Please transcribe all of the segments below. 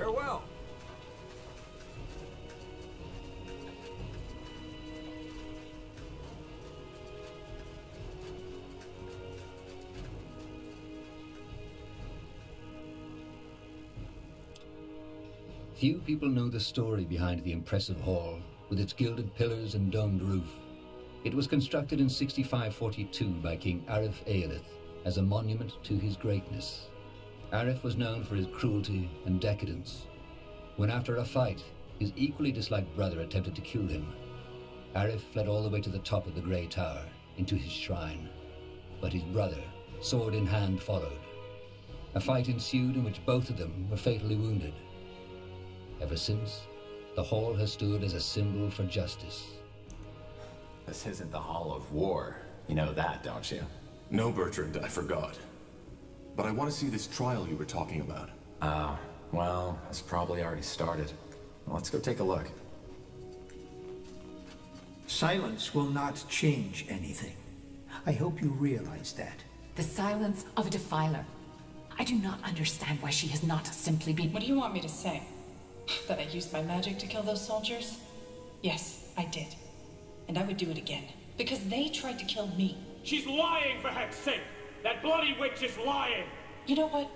Farewell. Few people know the story behind the impressive hall, with its gilded pillars and domed roof. It was constructed in 6542 by King Arif Eilith as a monument to his greatness. Arif was known for his cruelty and decadence. When after a fight, his equally disliked brother attempted to kill him, Arif fled all the way to the top of the Grey Tower, into his shrine. But his brother, sword in hand, followed. A fight ensued in which both of them were fatally wounded. Ever since, the hall has stood as a symbol for justice. This isn't the Hall of War. You know that, don't you? No, Bertrand, I forgot. But I want to see this trial you were talking about. Oh, well, it's probably already started. Let's go take a look. Silence will not change anything. I hope you realize that. The silence of a defiler. I do not understand why she has not simply been... What do you want me to say? That I used my magic to kill those soldiers? Yes, I did. And I would do it again. Because they tried to kill me. She's lying, for heck's sake! That bloody witch is lying! You know what?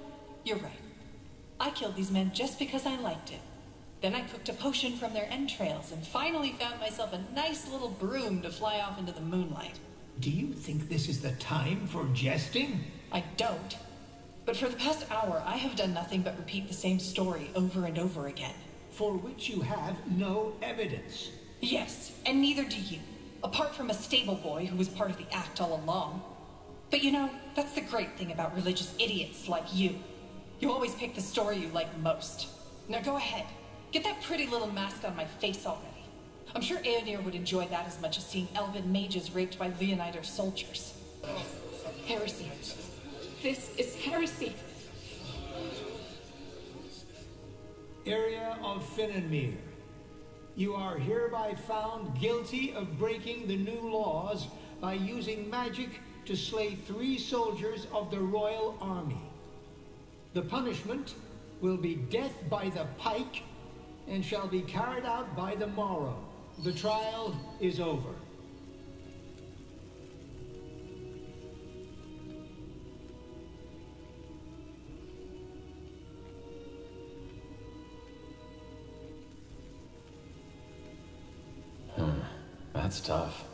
You're right. I killed these men just because I liked it. Then I cooked a potion from their entrails and finally found myself a nice little broom to fly off into the moonlight. Do you think this is the time for jesting? I don't. But for the past hour, I have done nothing but repeat the same story over and over again. For which you have no evidence. Yes, and neither do you. Apart from a stable boy who was part of the act all along. But you know, that's the great thing about religious idiots like you. You always pick the story you like most. Now go ahead. Get that pretty little mask on my face already. I'm sure Aeonir would enjoy that as much as seeing elven mages raped by Leonider soldiers. Heresy. This is heresy. Area of Finnenmere. You are hereby found guilty of breaking the new laws by using magic to slay 3 soldiers of the royal army. The punishment will be death by the pike and shall be carried out by the morrow. The trial is over. That's tough.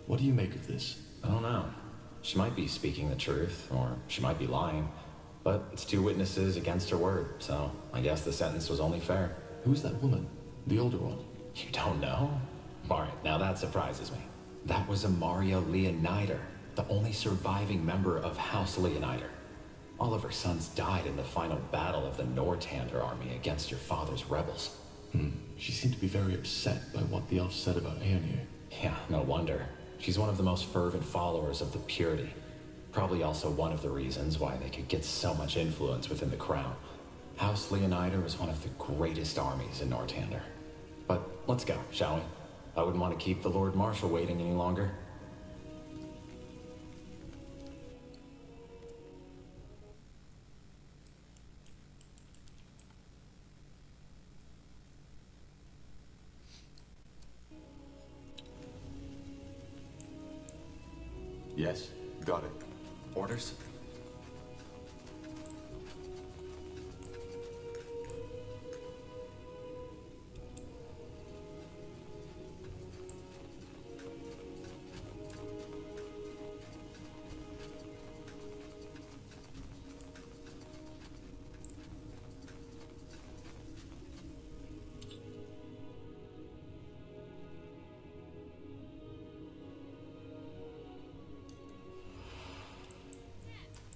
What do you make of this? I don't know. She might be speaking the truth, or she might be lying. But it's 2 witnesses against her word, so I guess the sentence was only fair. Who's that woman? The older one? You don't know? Alright, now that surprises me. That was Amaria Leonider, the only surviving member of House Leonider. All of her sons died in the final battle of the Northander army against your father's rebels. She seemed to be very upset by what the elf said about Aeonir. Yeah, no wonder. She's one of the most fervent followers of the purity. Probably also one of the reasons why they could get so much influence within the crown. House Leonider is one of the greatest armies in Northander. But let's go, shall we? I wouldn't want to keep the Lord Marshal waiting any longer. Yes, got it. Orders?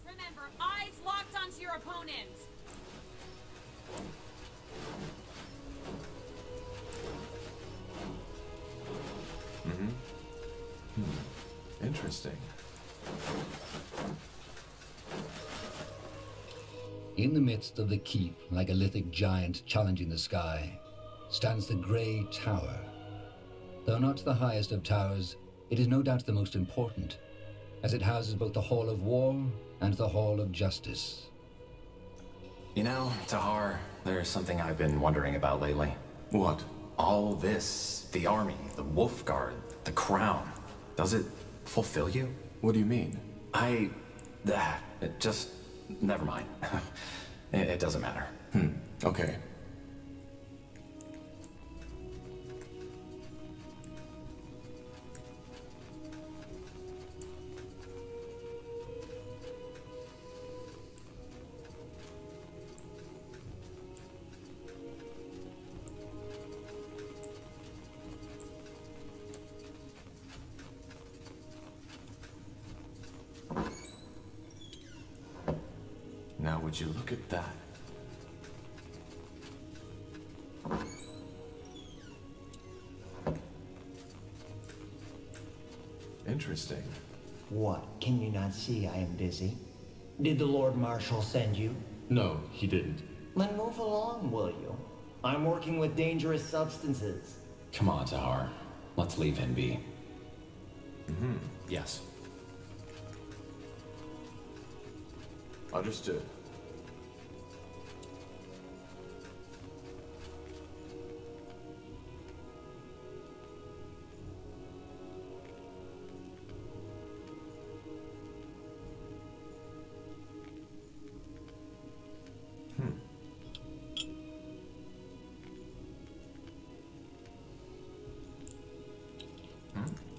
Remember, eyes locked onto your opponent. Interesting. In the midst of the keep, like a lithic giant challenging the sky, stands the Grey Tower. Though not the highest of towers, it is no doubt the most important. as it houses both the Hall of War and the Hall of Justice. You know, Tahar, there's something I've been wondering about lately. What? All this, the army, the Wolf Guard, the crown, does it fulfill you? What do you mean? It just, never mind. It doesn't matter. Okay. Now would you look at that? Interesting. What? Can you not see I am busy? Did the Lord Marshal send you? No, he didn't. Then move along, will you? I'm working with dangerous substances. Come on, Tahar. Let's leave him be. Yes. Understood.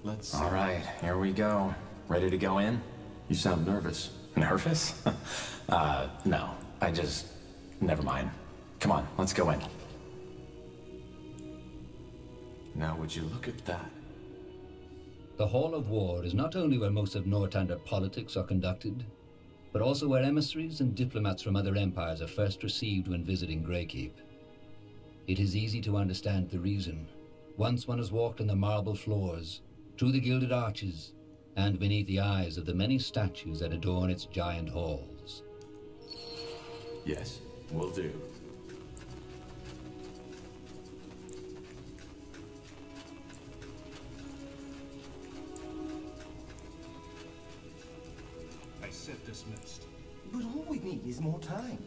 Let's see. All right, here we go. Ready to go in? You sound nervous. Nervous? No. Never mind. Come on, let's go in. Now would you look at that? The Hall of War is not only where most of Northander politics are conducted, but also where emissaries and diplomats from other empires are first received when visiting Greykeep. It is easy to understand the reason, once one has walked on the marble floors, through the gilded arches, and beneath the eyes of the many statues that adorn its giant halls. Yes, will do. I said dismissed. But all we need is more time.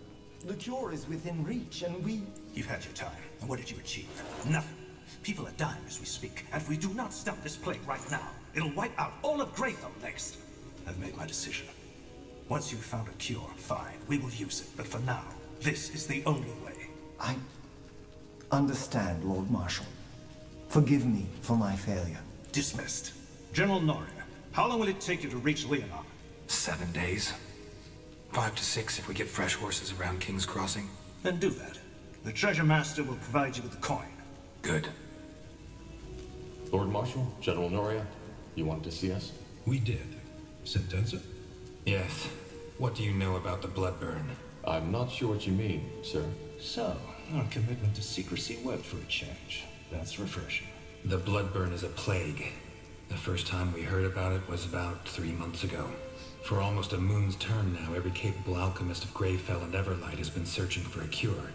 The cure is within reach, and we... You've had your time. And what did you achieve? Nothing. People are dying as we speak, and if we do not stop this plague right now, it'll wipe out all of Greyfell next. I've made my decision. Once you've found a cure, fine, we will use it. But for now, this is the only way. I understand, Lord Marshal. Forgive me for my failure. Dismissed. General Noria, how long will it take you to reach Leonon? 7 days. 5 to 6 if we get fresh horses around King's Crossing. Then do that. The Treasure Master will provide you with the coin. Good. Lord Marshal, General Noria, you wanted to see us? We did. Sentenza? Yes. What do you know about the Bloodburn? I'm not sure what you mean, sir. So, our commitment to secrecy worked for a change. That's refreshing. The Bloodburn is a plague. The first time we heard about it was about 3 months ago. For almost a moon's turn now, every capable alchemist of Greyfell and Everlight has been searching for a cure.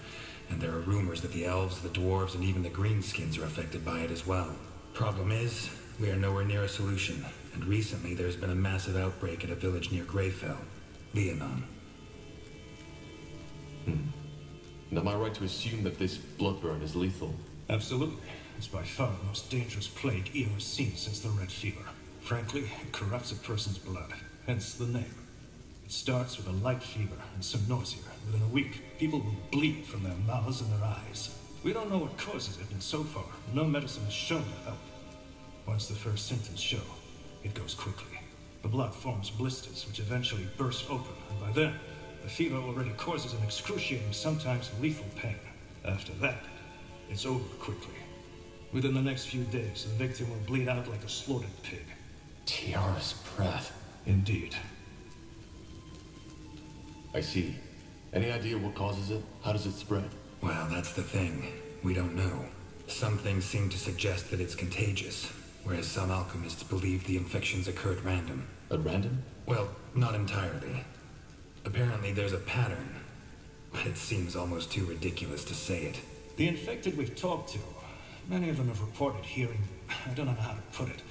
And there are rumors that the elves, the dwarves, and even the greenskins are affected by it as well. Problem is, we are nowhere near a solution, and recently there's been a massive outbreak at a village near Greyfell, Leonon. And am I right to assume that this bloodburn is lethal? Absolutely. It's by far the most dangerous plague Io has seen since the Red Fever. Frankly, it corrupts a person's blood, hence the name. It starts with a light fever and some nausea. Within a week, people will bleed from their mouths and their eyes. We don't know what causes it, and so far, no medicine has shown to help. Once the first symptoms show, it goes quickly. The blood forms blisters, which eventually burst open, and by then, the fever already causes an excruciating, sometimes lethal pain. After that, it's over quickly. Within the next few days, the victim will bleed out like a slaughtered pig. Tiara's breath. Indeed. I see. Any idea what causes it? How does it spread? Well, that's the thing. We don't know. Some things seem to suggest that it's contagious, whereas some alchemists believe the infections occur at random. At random? Well, not entirely. Apparently there's a pattern, but it seems almost too ridiculous to say it. The infected we've talked to, many of them have reported hearing, I don't know how to put it,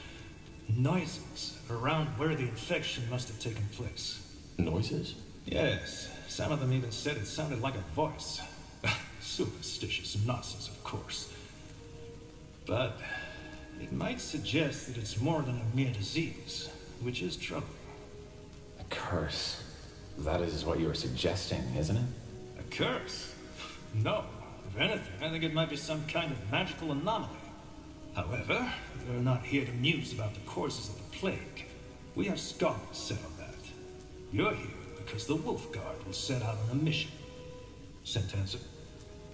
Noises around where the infection must have taken place. Noises? Yes, some of them even said it sounded like a voice. Superstitious nonsense, of course. But it might suggest that it's more than a mere disease, which is troubling. A curse. That is what you were suggesting, isn't it? A curse? No. If anything, I think it might be some kind of magical anomaly. However, we're not here to muse about the causes of the plague. We have scholars settle that. You're here because the Wolf Guard was set out on a mission. Sentenza?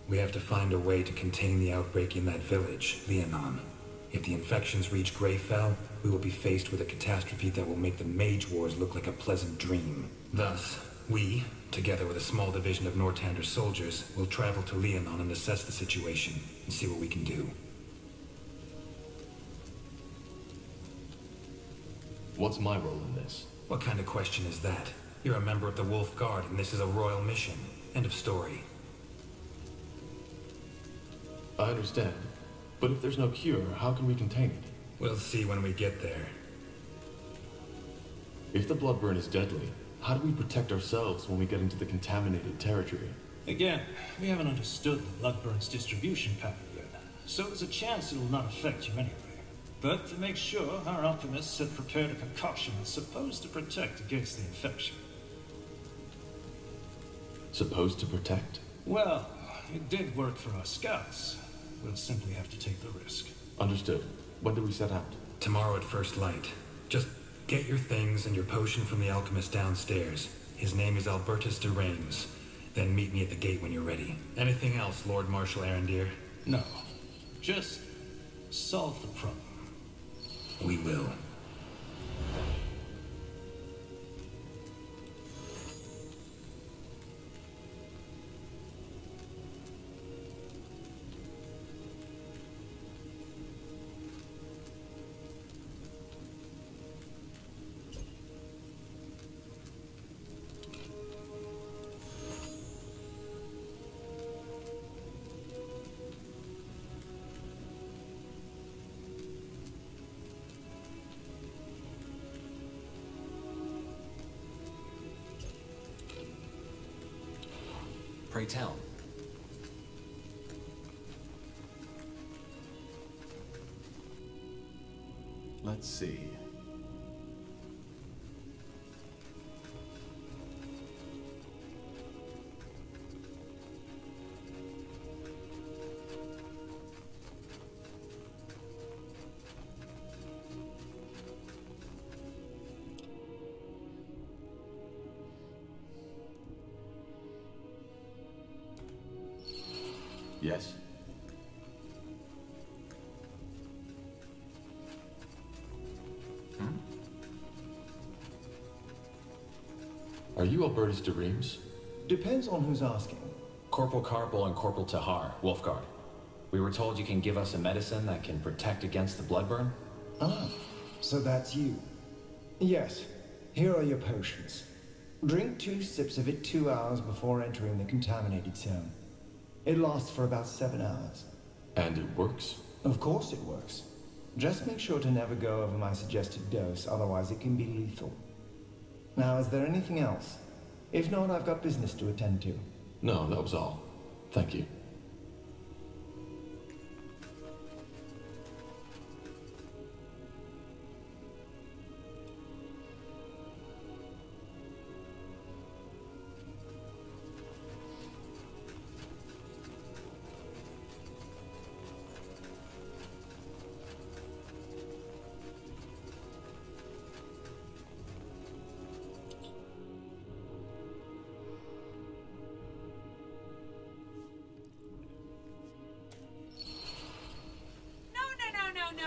We have to find a way to contain the outbreak in that village, Leonon. If the infections reach Greyfell, we will be faced with a catastrophe that will make the Mage Wars look like a pleasant dream. Thus, we, together with a small division of Nortander's soldiers, will travel to Leonon and assess the situation and see what we can do. What's my role in this? What kind of question is that? You're a member of the Wolf Guard and this is a royal mission. End of story. I understand. But if there's no cure, how can we contain it? We'll see when we get there. If the bloodburn is deadly, how do we protect ourselves when we get into the contaminated territory? Again, we haven't understood the bloodburn's distribution pattern yet, so there's a chance it will not affect you anyway. But to make sure, our alchemists have prepared a concoction that's supposed to protect against the infection. Supposed to protect? Well, it did work for our scouts. We'll simply have to take the risk. Understood. When do we set out? Tomorrow at first light. Just get your things and your potion from the alchemist downstairs. His name is Albertus de Reims. Then meet me at the gate when you're ready. Anything else, Lord Marshal Arendir? No. Just solve the problem. We will. Pray tell. Let's see. Yes? Are you Albertus de Reims? Depends on who's asking. Corporal Carpel and Corporal Tahar, Wolfguard. We were told you can give us a medicine that can protect against the bloodburn? Ah, so that's you. Yes, here are your potions. Drink 2 sips of it 2 hours before entering the contaminated zone. It lasts for about 7 hours. And it works? Of course it works. Just make sure to never go over my suggested dose, otherwise it can be lethal. Now, is there anything else? If not, I've got business to attend to. No, that was all. Thank you.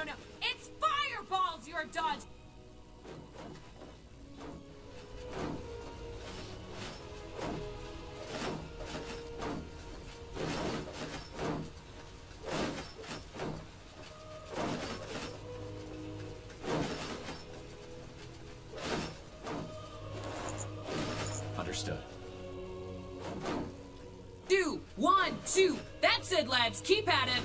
No. It's fireballs you're dodging. Understood. 2, 1, 2. That's it, lads. Keep at it.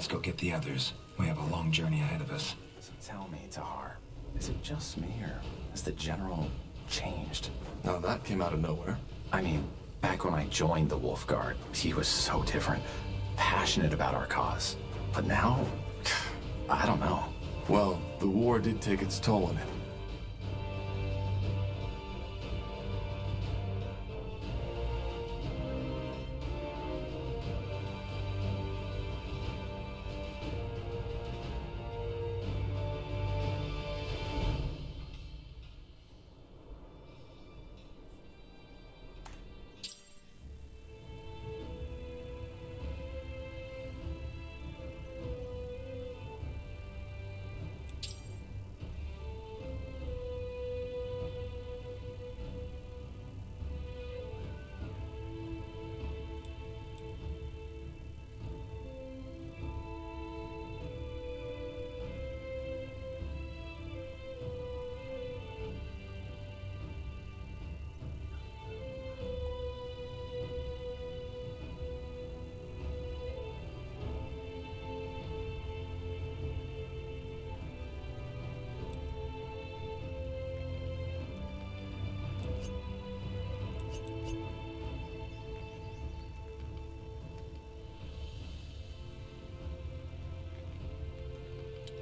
Let's go get the others. We have a long journey ahead of us. So tell me, Tahar, is it just me, or has the General changed? Now that came out of nowhere. I mean, back when I joined the Wolf Guard, he was so different. Passionate about our cause. But now, I don't know. Well, the war did take its toll on him.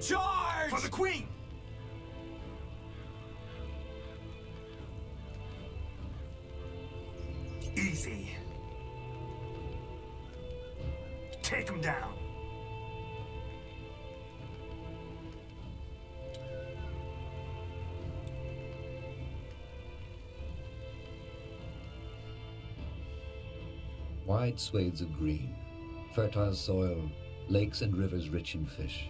Charge! For the Queen! Easy. Take him down. Wide swathes of green, fertile soil, lakes and rivers rich in fish.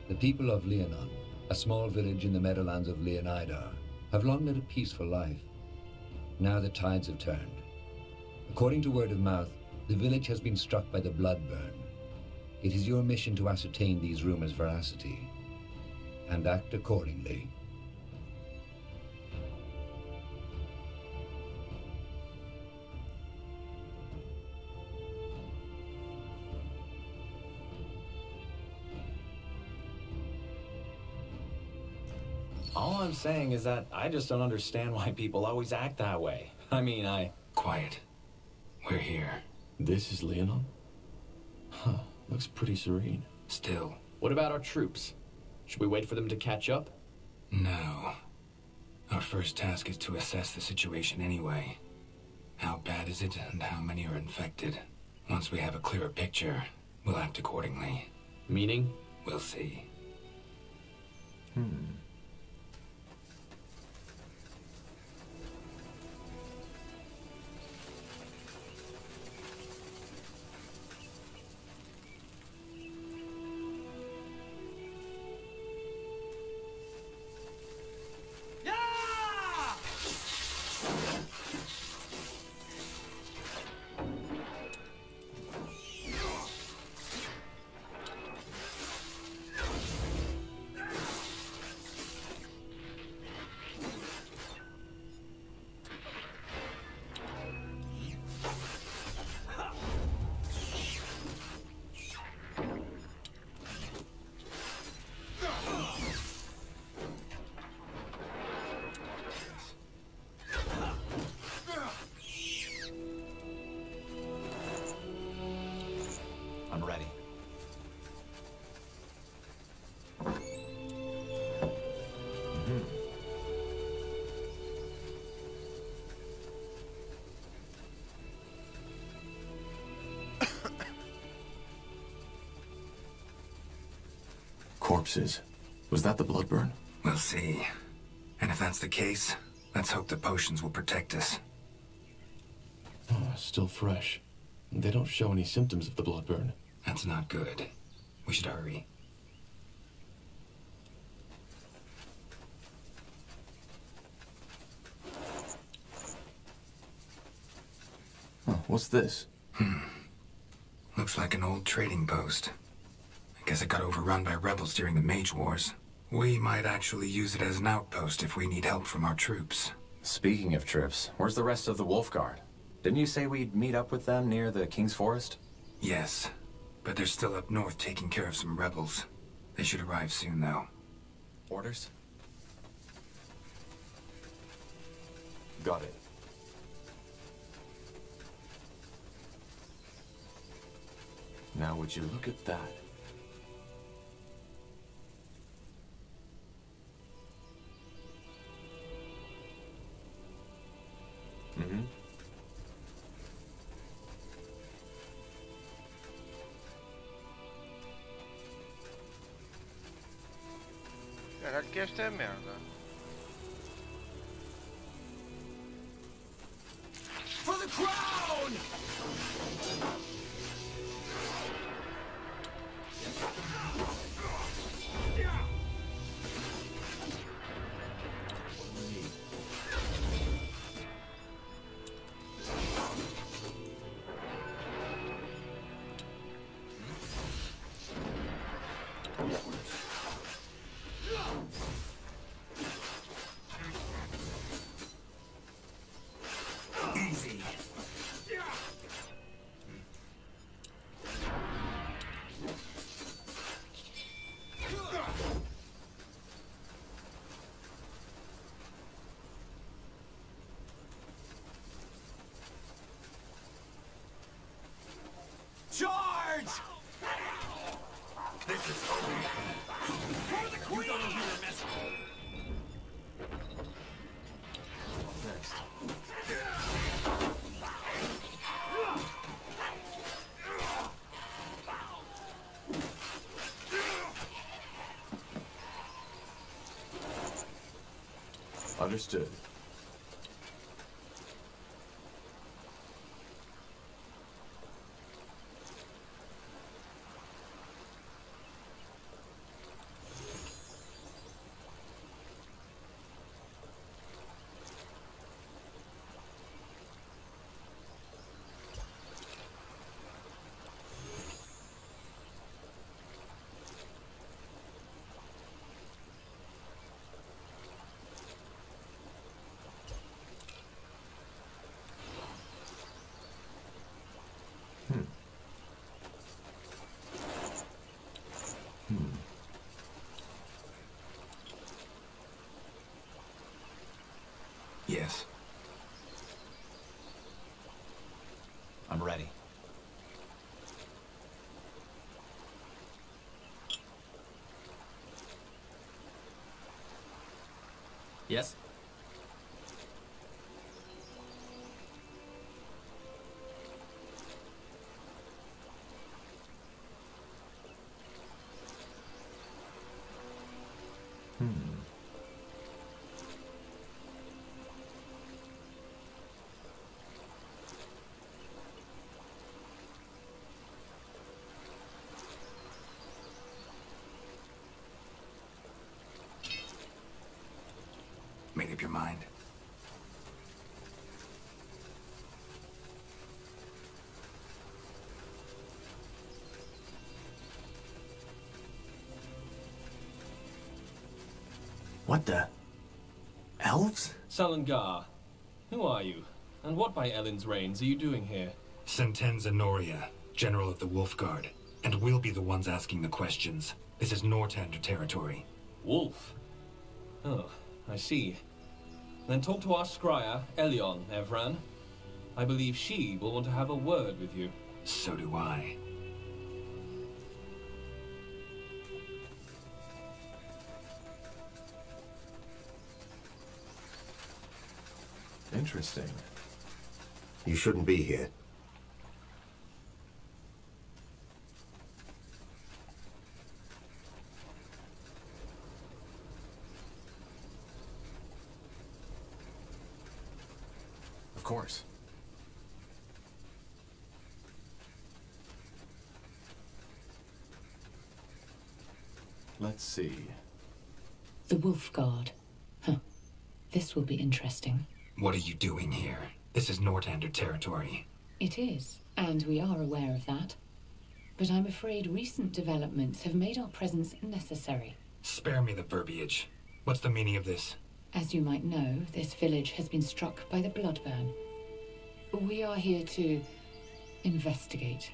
The people of Leonon, a small village in the meadowlands of Leonida, have long led a peaceful life. Now the tides have turned. According to word of mouth, the village has been struck by the Bloodburn. It is your mission to ascertain these rumors' veracity and act accordingly. All I'm saying is that I just don't understand why people always act that way. I mean, Quiet. We're here. This is Leonon? Huh, looks pretty serene. Still. What about our troops? Should we wait for them to catch up? No. Our first task is to assess the situation anyway. How bad is it, and how many are infected? Once we have a clearer picture, we'll act accordingly. Meaning? We'll see. I'm ready. Corpses. Was that the Bloodburn? We'll see. And if that's the case, let's hope the potions will protect us. Oh, still fresh. They don't show any symptoms of the Bloodburn. That's not good. We should hurry. Huh, what's this? Looks like an old trading post. I guess it got overrun by rebels during the Mage Wars. We might actually use it as an outpost if we need help from our troops. Speaking of troops, where's the rest of the Wolf Guard? Didn't you say we'd meet up with them near the King's Forest? Yes. but they're still up north taking care of some rebels. They should arrive soon, though. Orders? Got it. Now would you look at that? Mm-hmm. Caralho, que esta é merda. For the crown! Easy. Charge! This is over. For the queen! You don't know who you're messing with. Next. Understood. Yes. I'm ready. Yes? Made up your mind? What the? Elves? Salangar, who are you? And what by Ellen's reigns are you doing here? Sentenza Noria, General of the Wolf Guard. And we'll be the ones asking the questions. This is Nortander territory. Wolf? Oh, I see. Then talk to our scryer, Elion, Evran. I believe she will want to have a word with you. So do I. Interesting. You shouldn't be here. Of course. Let's see. The Wolf Guard. Huh. This will be interesting. What are you doing here? This is Nortander territory. It is, and we are aware of that. But I'm afraid recent developments have made our presence necessary. Spare me the verbiage. What's the meaning of this? As you might know, this village has been struck by the Bloodburn. We are here to investigate.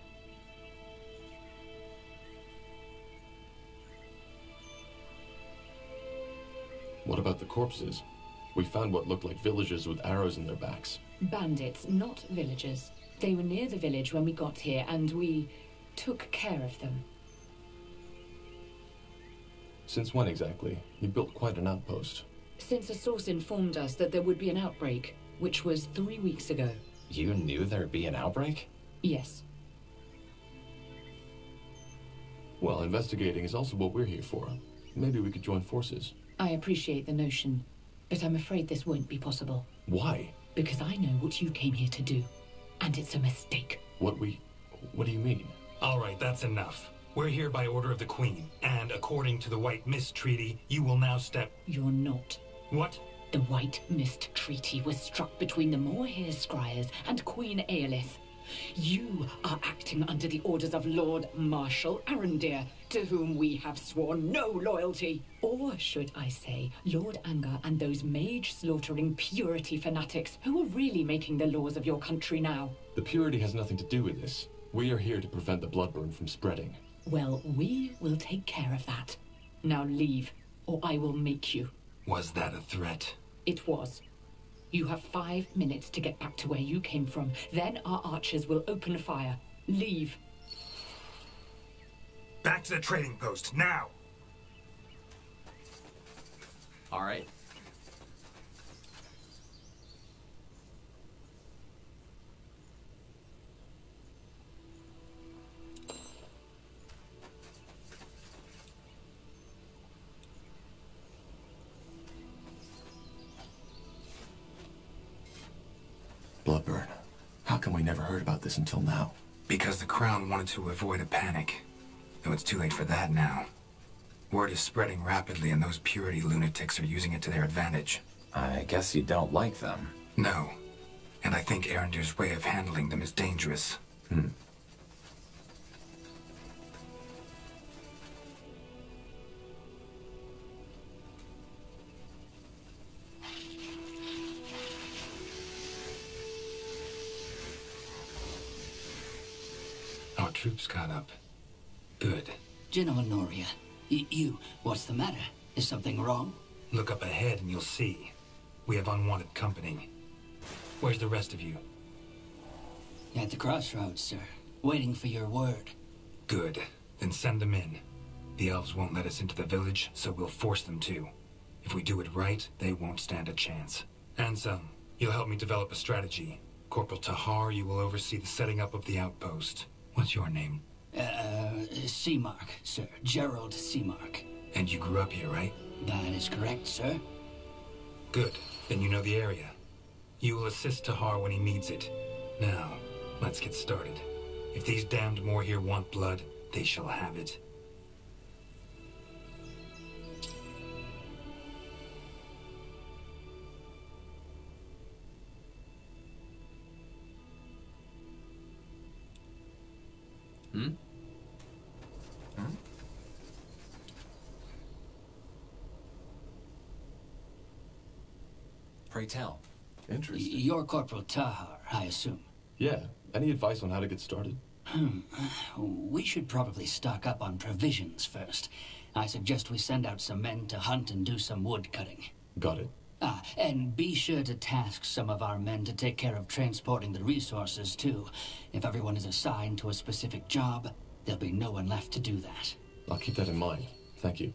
What about the corpses? We found what looked like villagers with arrows in their backs. Bandits, not villagers. They were near the village when we got here, and we took care of them. Since when exactly? You built quite an outpost. Since a source informed us that there would be an outbreak, which was 3 weeks ago. You knew there'd be an outbreak? Yes. Well, investigating is also what we're here for. Maybe we could join forces. I appreciate the notion, but I'm afraid this won't be possible. Why? Because I know what you came here to do, and it's a mistake. What do you mean? All right, that's enough. We're here by order of the Queen, and according to the White Mist Treaty, you will now step... You're not. What? The White Mist Treaty was struck between the Moorhere Scryers and Queen Aelith. You are acting under the orders of Lord Marshal Arendir, to whom we have sworn no loyalty. Or should I say, Lord Anger and those mage-slaughtering purity fanatics who are really making the laws of your country now. The purity has nothing to do with this. We are here to prevent the bloodburn from spreading. Well, we will take care of that. Now leave, or I will make you. Was that a threat? It was. You have 5 minutes to get back to where you came from. Then our archers will open fire. Leave. Back to the trading post, now! All right. Bloodburn. How come we never heard about this until now? Because the Crown wanted to avoid a panic. Though it's too late for that now. Word is spreading rapidly and those purity lunatics are using it to their advantage. I guess you don't like them. No. And I think Arendir's way of handling them is dangerous. Our troops caught up. Good. General Noria, what's the matter? Is something wrong? Look up ahead and you'll see. We have unwanted company. Where's the rest of you? At the crossroads, sir. Waiting for your word. Good. Then send them in. The elves won't let us into the village, so we'll force them to. If we do it right, they won't stand a chance. Ansem, you'll help me develop a strategy. Corporal Tahar, you will oversee the setting up of the outpost. What's your name? Seamark, sir. Gerald Seamark. And you grew up here, right? That is correct, sir. Good. Then you know the area. You will assist Tahar when he needs it. Now, let's get started. If these damned Moorhere want blood, they shall have it. Pray tell. Interesting. You're Corporal Tahar, I assume. Yeah. Any advice on how to get started? We should probably stock up on provisions first. I suggest we send out some men to hunt and do some wood cutting. Got it. And be sure to task some of our men to take care of transporting the resources, too. If everyone is assigned to a specific job, there'll be no one left to do that. I'll keep that in mind. Thank you.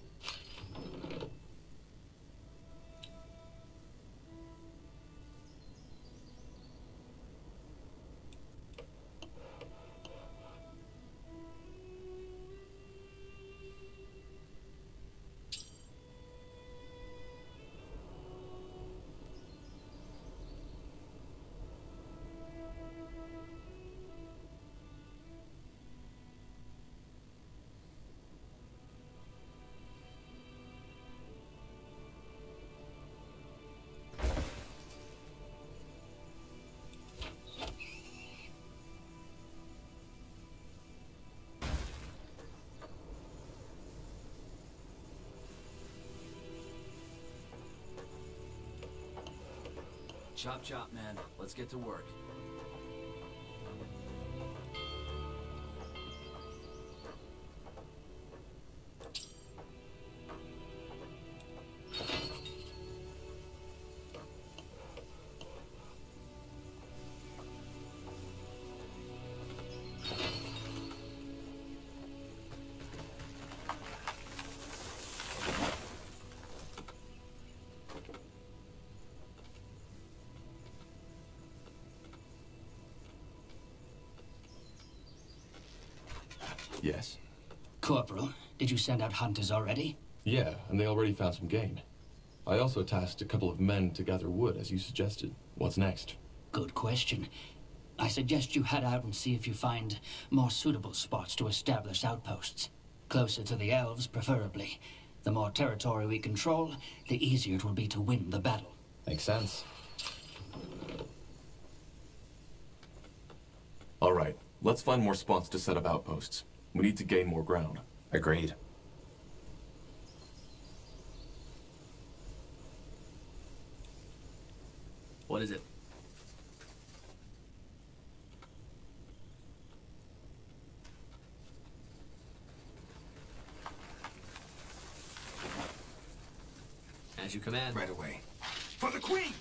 Chop chop, man. Let's get to work. Yes? Corporal, did you send out hunters already? Yeah, and they already found some game. I also tasked a couple of men to gather wood, as you suggested. What's next? Good question. I suggest you head out and see if you find more suitable spots to establish outposts. Closer to the elves, preferably. The more territory we control, the easier it will be to win the battle. Makes sense. All right, let's find more spots to set up outposts. We need to gain more ground. Agreed. What is it? As you command. Right away. For the Queen!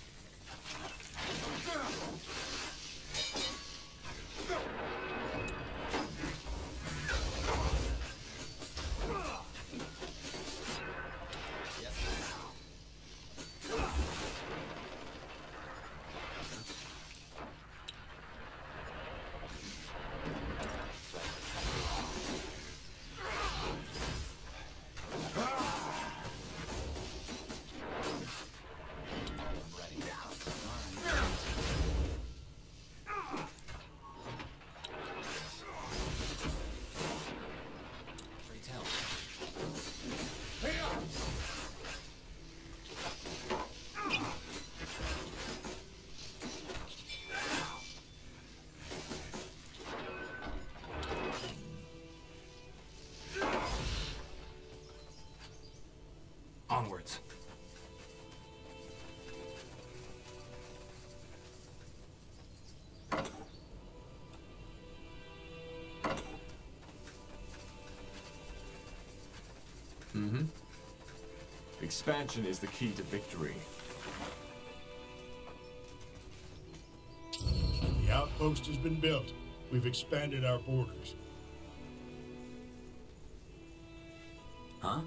Onwards. Expansion is the key to victory. The outpost has been built. We've expanded our borders. Huh?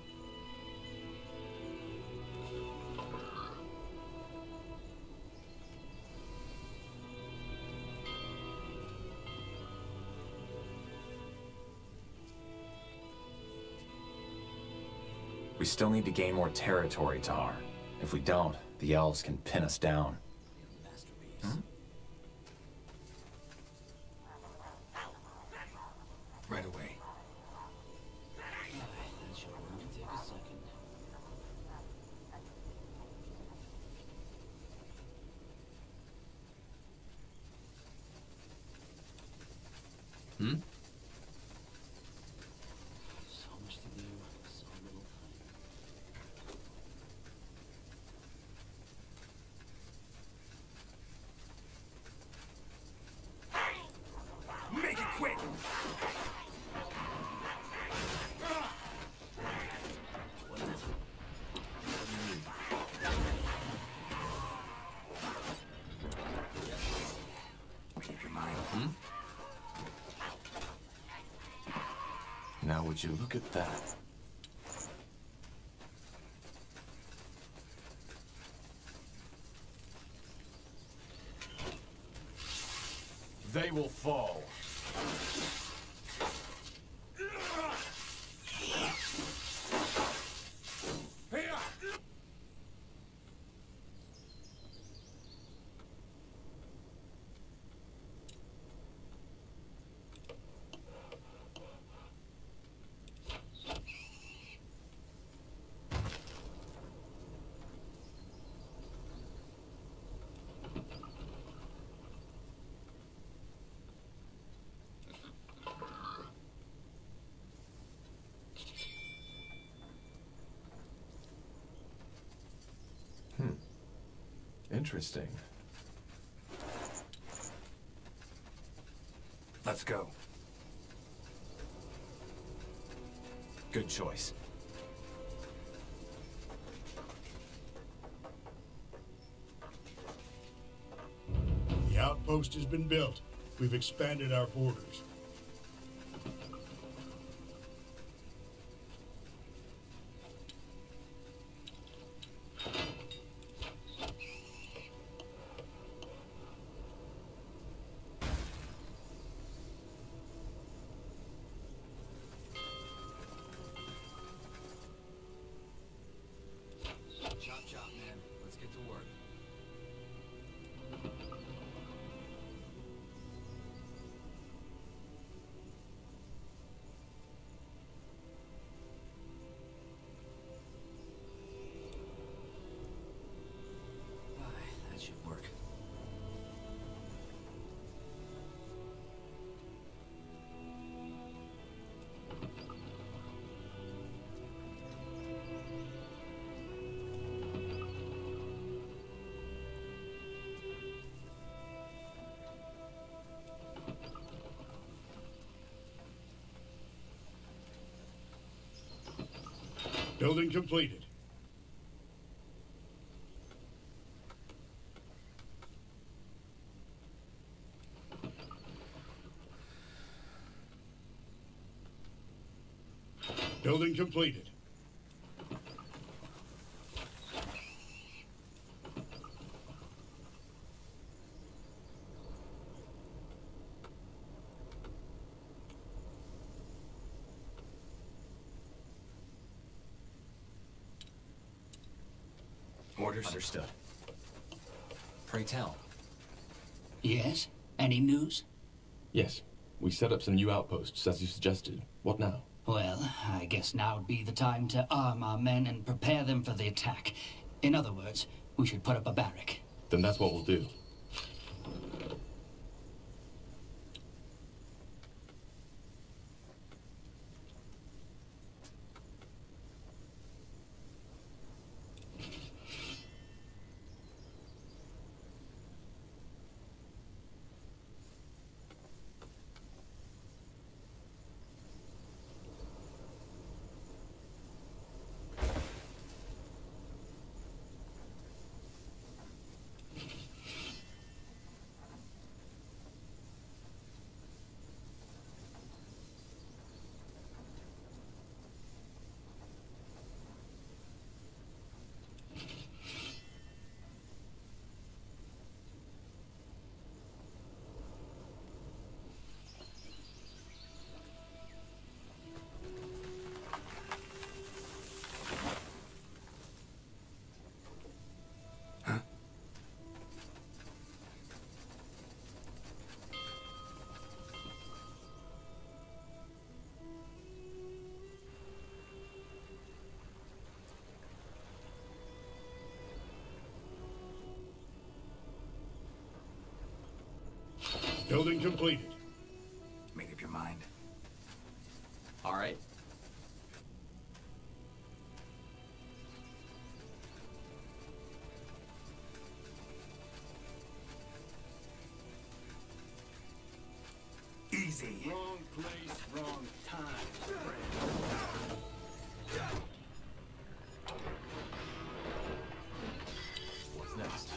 We still need to gain more territory, Tar. If we don't, the elves can pin us down. Right away. So much to do, so little time. Make it quick! Make your mind. Now would you look at that? They will fall. Interesting. Let's go. Good choice. The outpost has been built. We've expanded our borders. Chop chop, man. Let's get to work. That should work. Building completed. Building completed. Orders. Understood. Pray tell. Yes? Any news? Yes. We set up some new outposts, as you suggested. What now? Well, I guess now would be the time to arm our men and prepare them for the attack. In other words, we should put up a barrack. Then that's what we'll do. Building completed. Made up your mind. All right. Easy. Wrong place, wrong time, friend. What's next?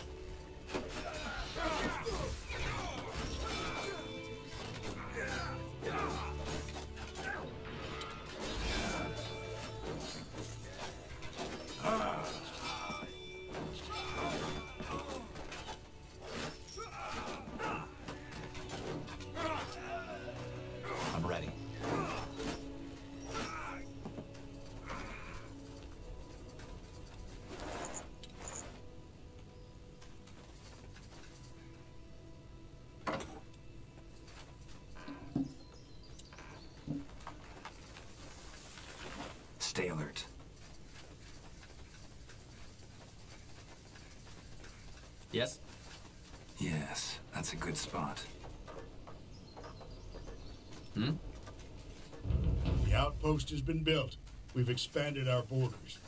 I'm ready. Stay alert. Yes? Yes, that's a good spot. Hmm? The outpost has been built. We've expanded our borders.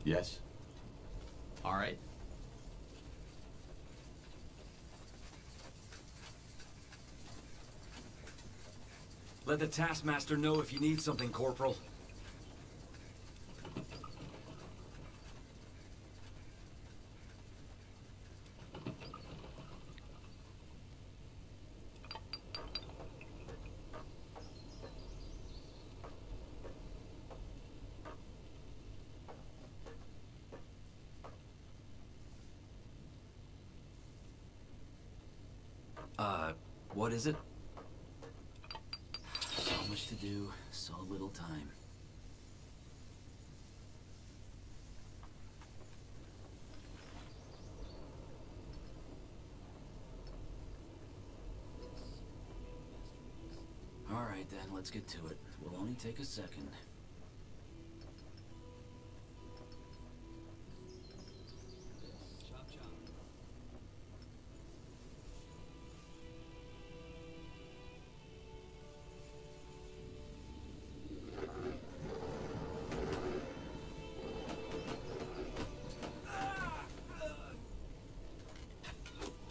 Yes? All right. Let the Taskmaster know if you need something, Corporal. What is it? So much to do, so little time. Alright then, let's get to it. We'll only take a second.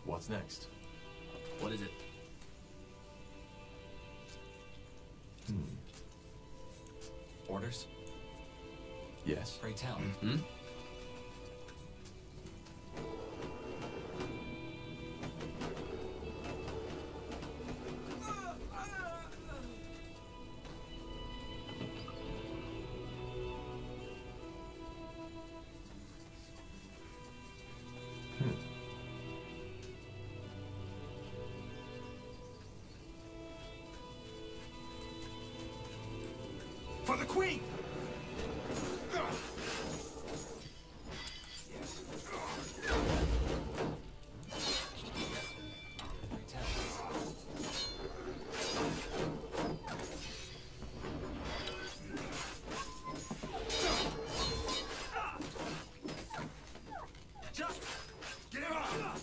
What's next? What is it? Orders? Yes. Pray tell. For the Queen! Just get him up!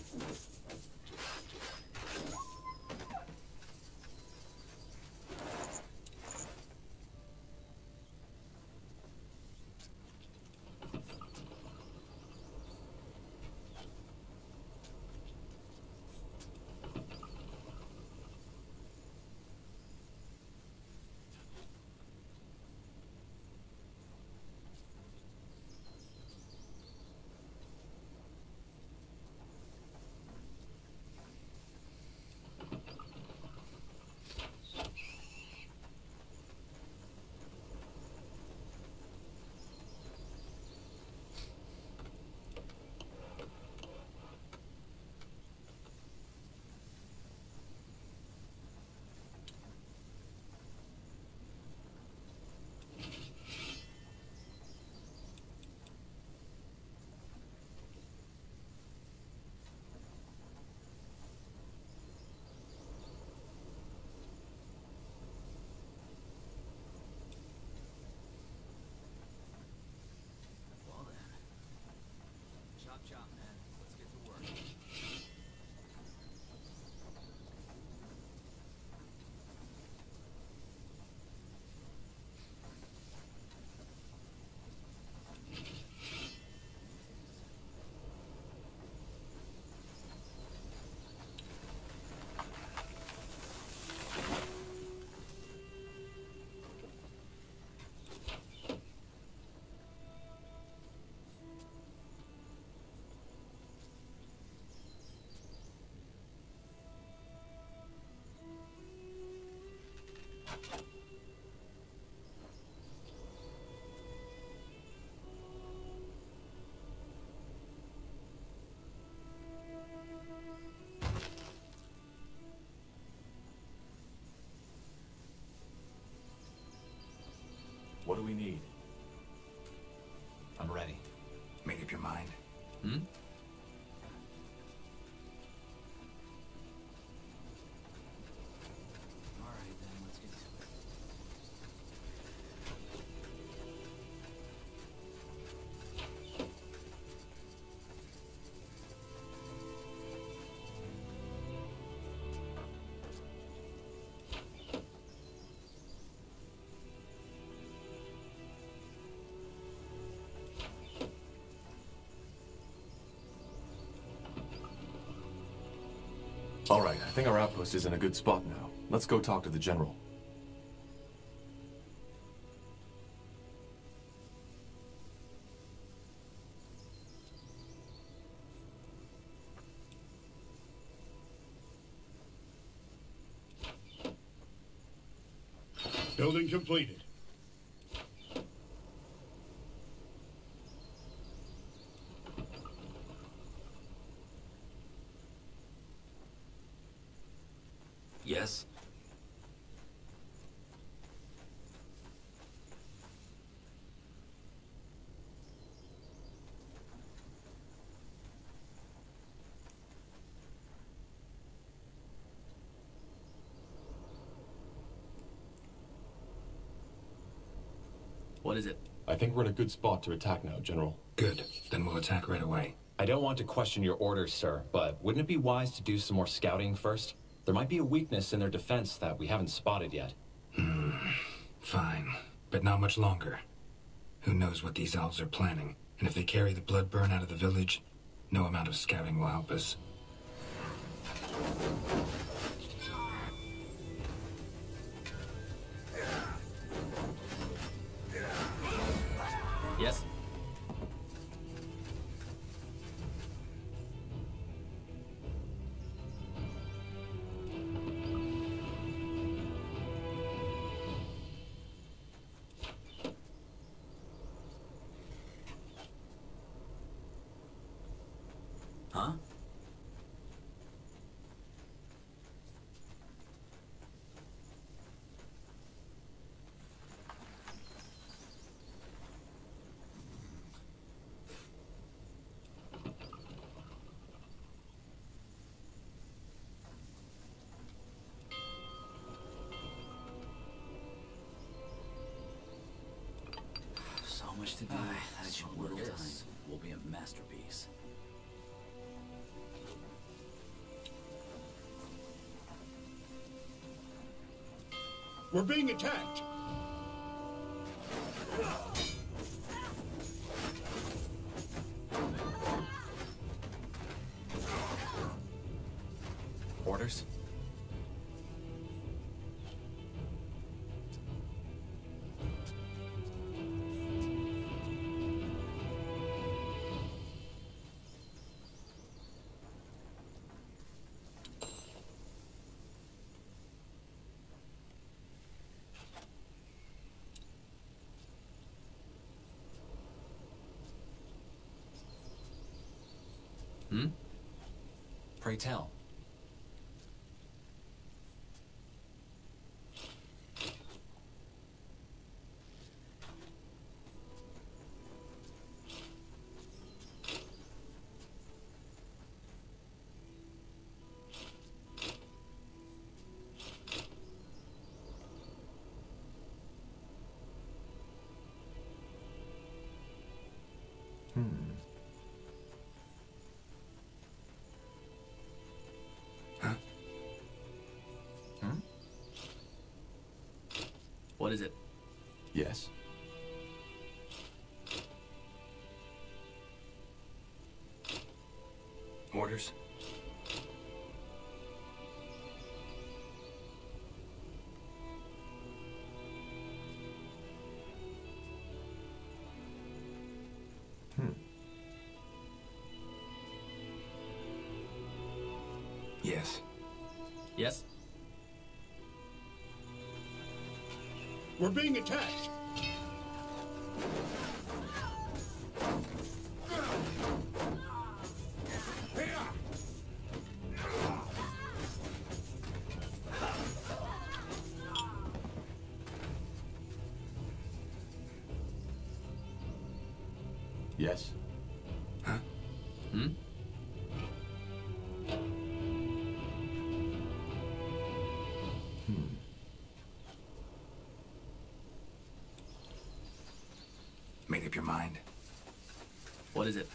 Chop, man. Let's get to work. What do we need? I'm ready. Made up your mind? Alright then, let's get to it. All right, I think our outpost is in a good spot now. Let's go talk to the general. Building completed. What is it? I think we're in a good spot to attack now, General. Good. Then we'll attack right away. I don't want to question your orders, sir, but wouldn't it be wise to do some more scouting first? There might be a weakness in their defense that we haven't spotted yet. Fine. But not much longer. Who knows what these elves are planning? And if they carry the blood burn out of the village, no amount of scouting will help us. Yes? Huh? So much to do. That should work. This will be a masterpiece. We're being attacked. Orders? Pray tell. What is it? Yes. Orders? Yes. Yes? We're being attacked. Yes. Huh? Made up your mind? What is it?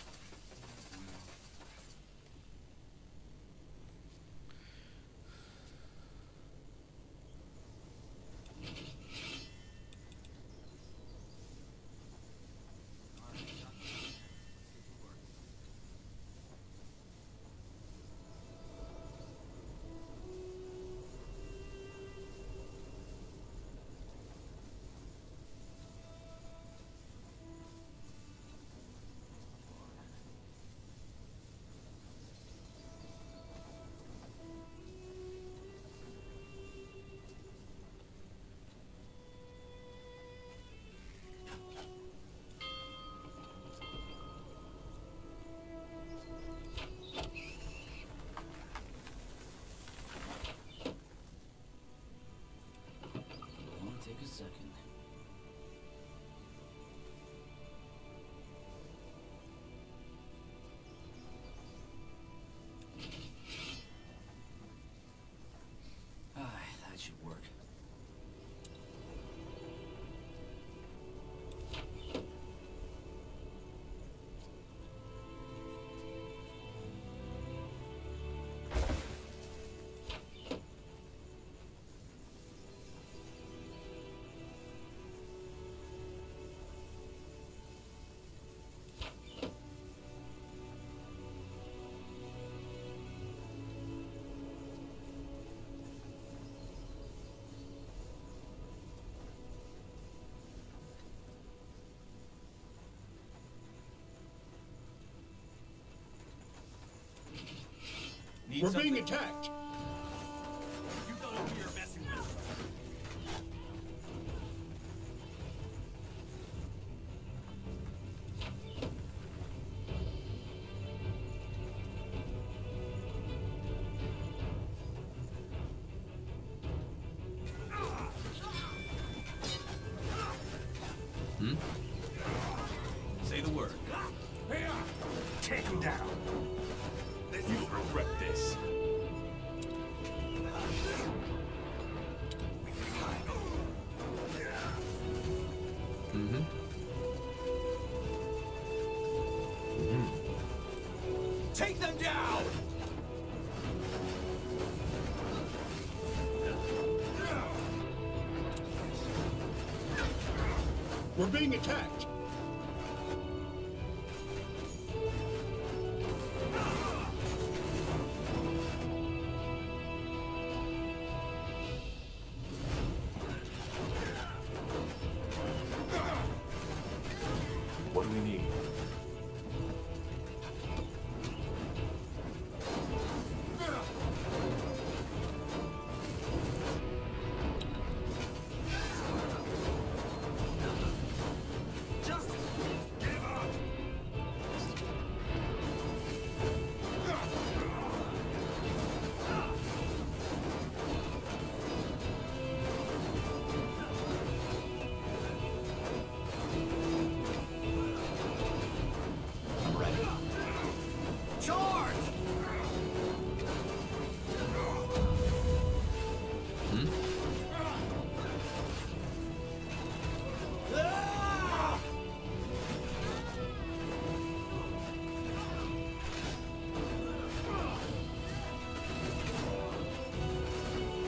We're being attacked. You don't know who you're messing with. Say the word. Take him down. You'll regret this. Take them down! We're being attacked. What do we need?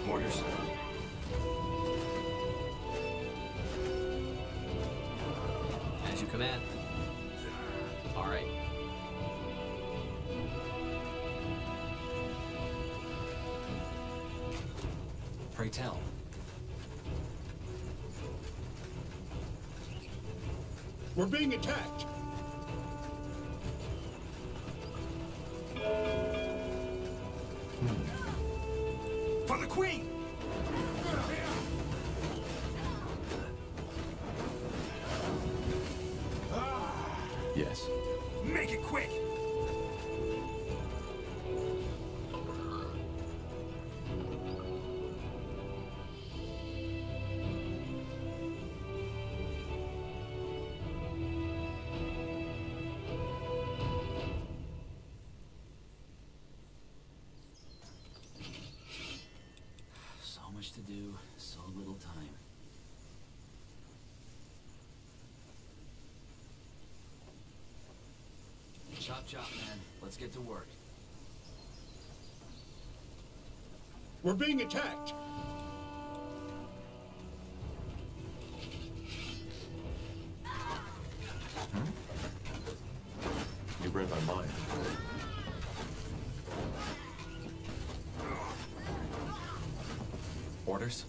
Orders. As you command. All right. Pray tell. We're being attacked. For the Queen! Yes. Make it quick! So much to do, so little time. Chop chop, man. Let's get to work. We're being attacked. You read my mind. Orders?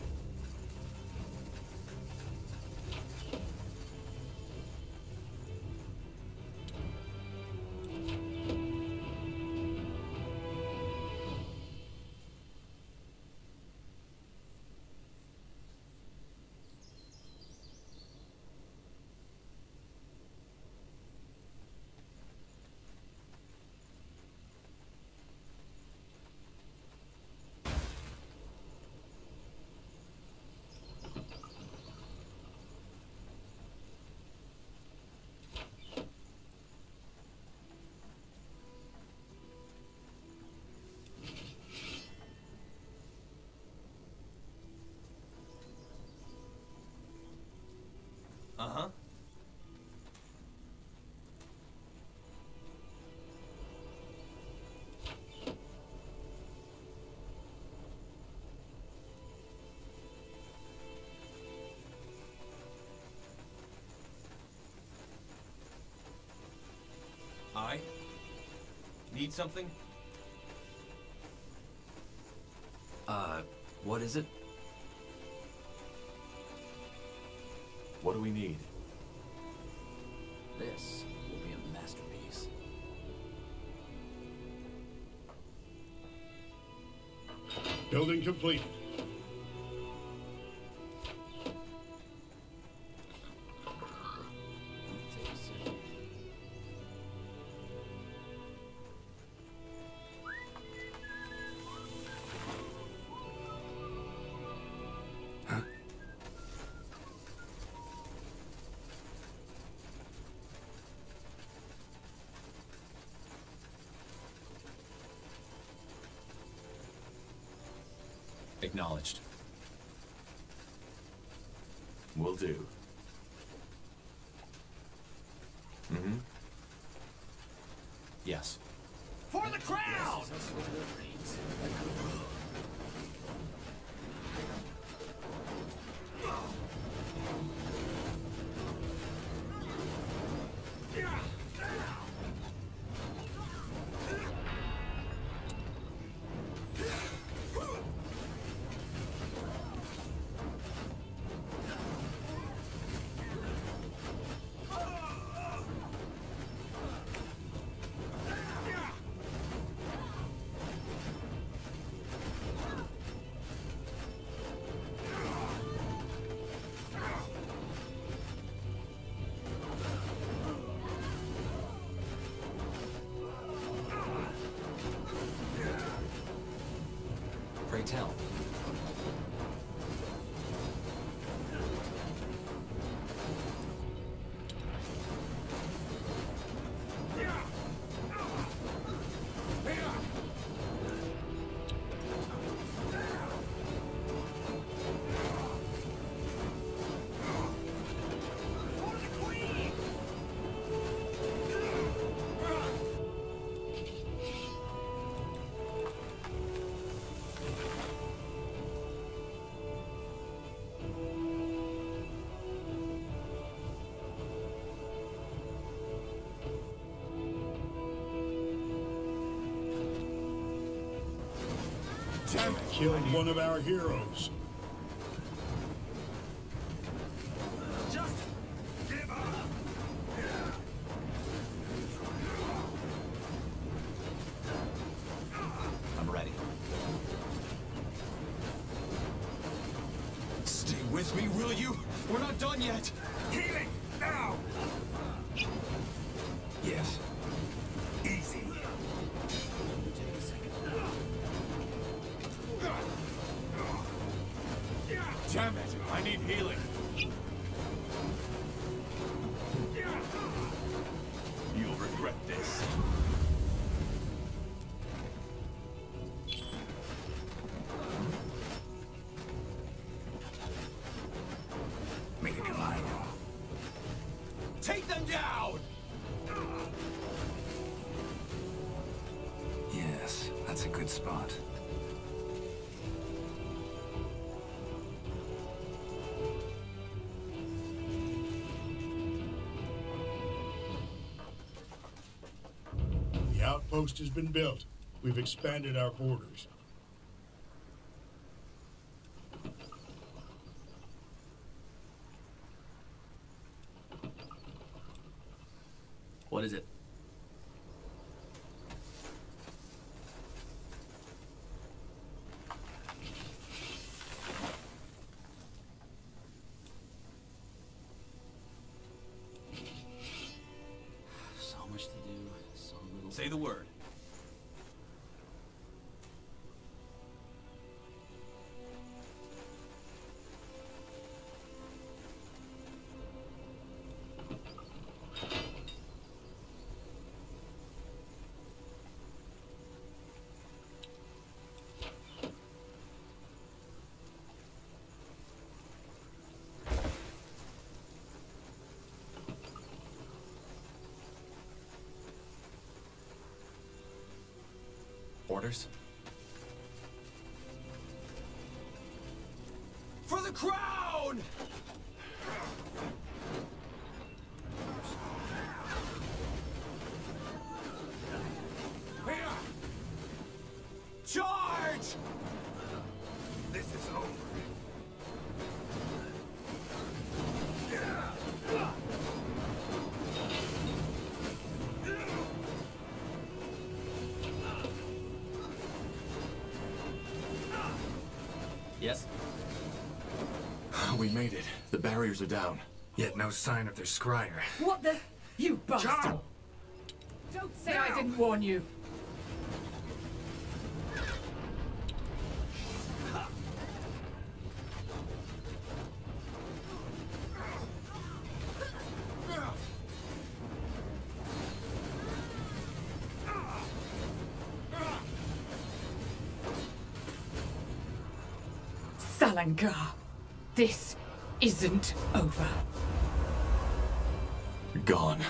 Uh-huh. I need something? What is it? What do we need? This will be a masterpiece. Building completed. Acknowledged. Will do. Mm-hmm. Yes. For the crowd! Pray tell. Killed one of our heroes. Just give up! I'm ready. Stay with me, will you? We're not done yet! Healing! Now! Yes. Easy. Damn it! I need healing. You'll regret this. Make up your mind. Take them down! Yes, that's a good spot. The outpost has been built. We've expanded our borders. What is it? So much to do, so little. Say the word. Orders? For the crown! Charge! This is over. Yes? We made it. The barriers are down. Yet no sign of their scryer. What the? You bastard! Don't say I didn't warn you. Salangar, this isn't over. Gone.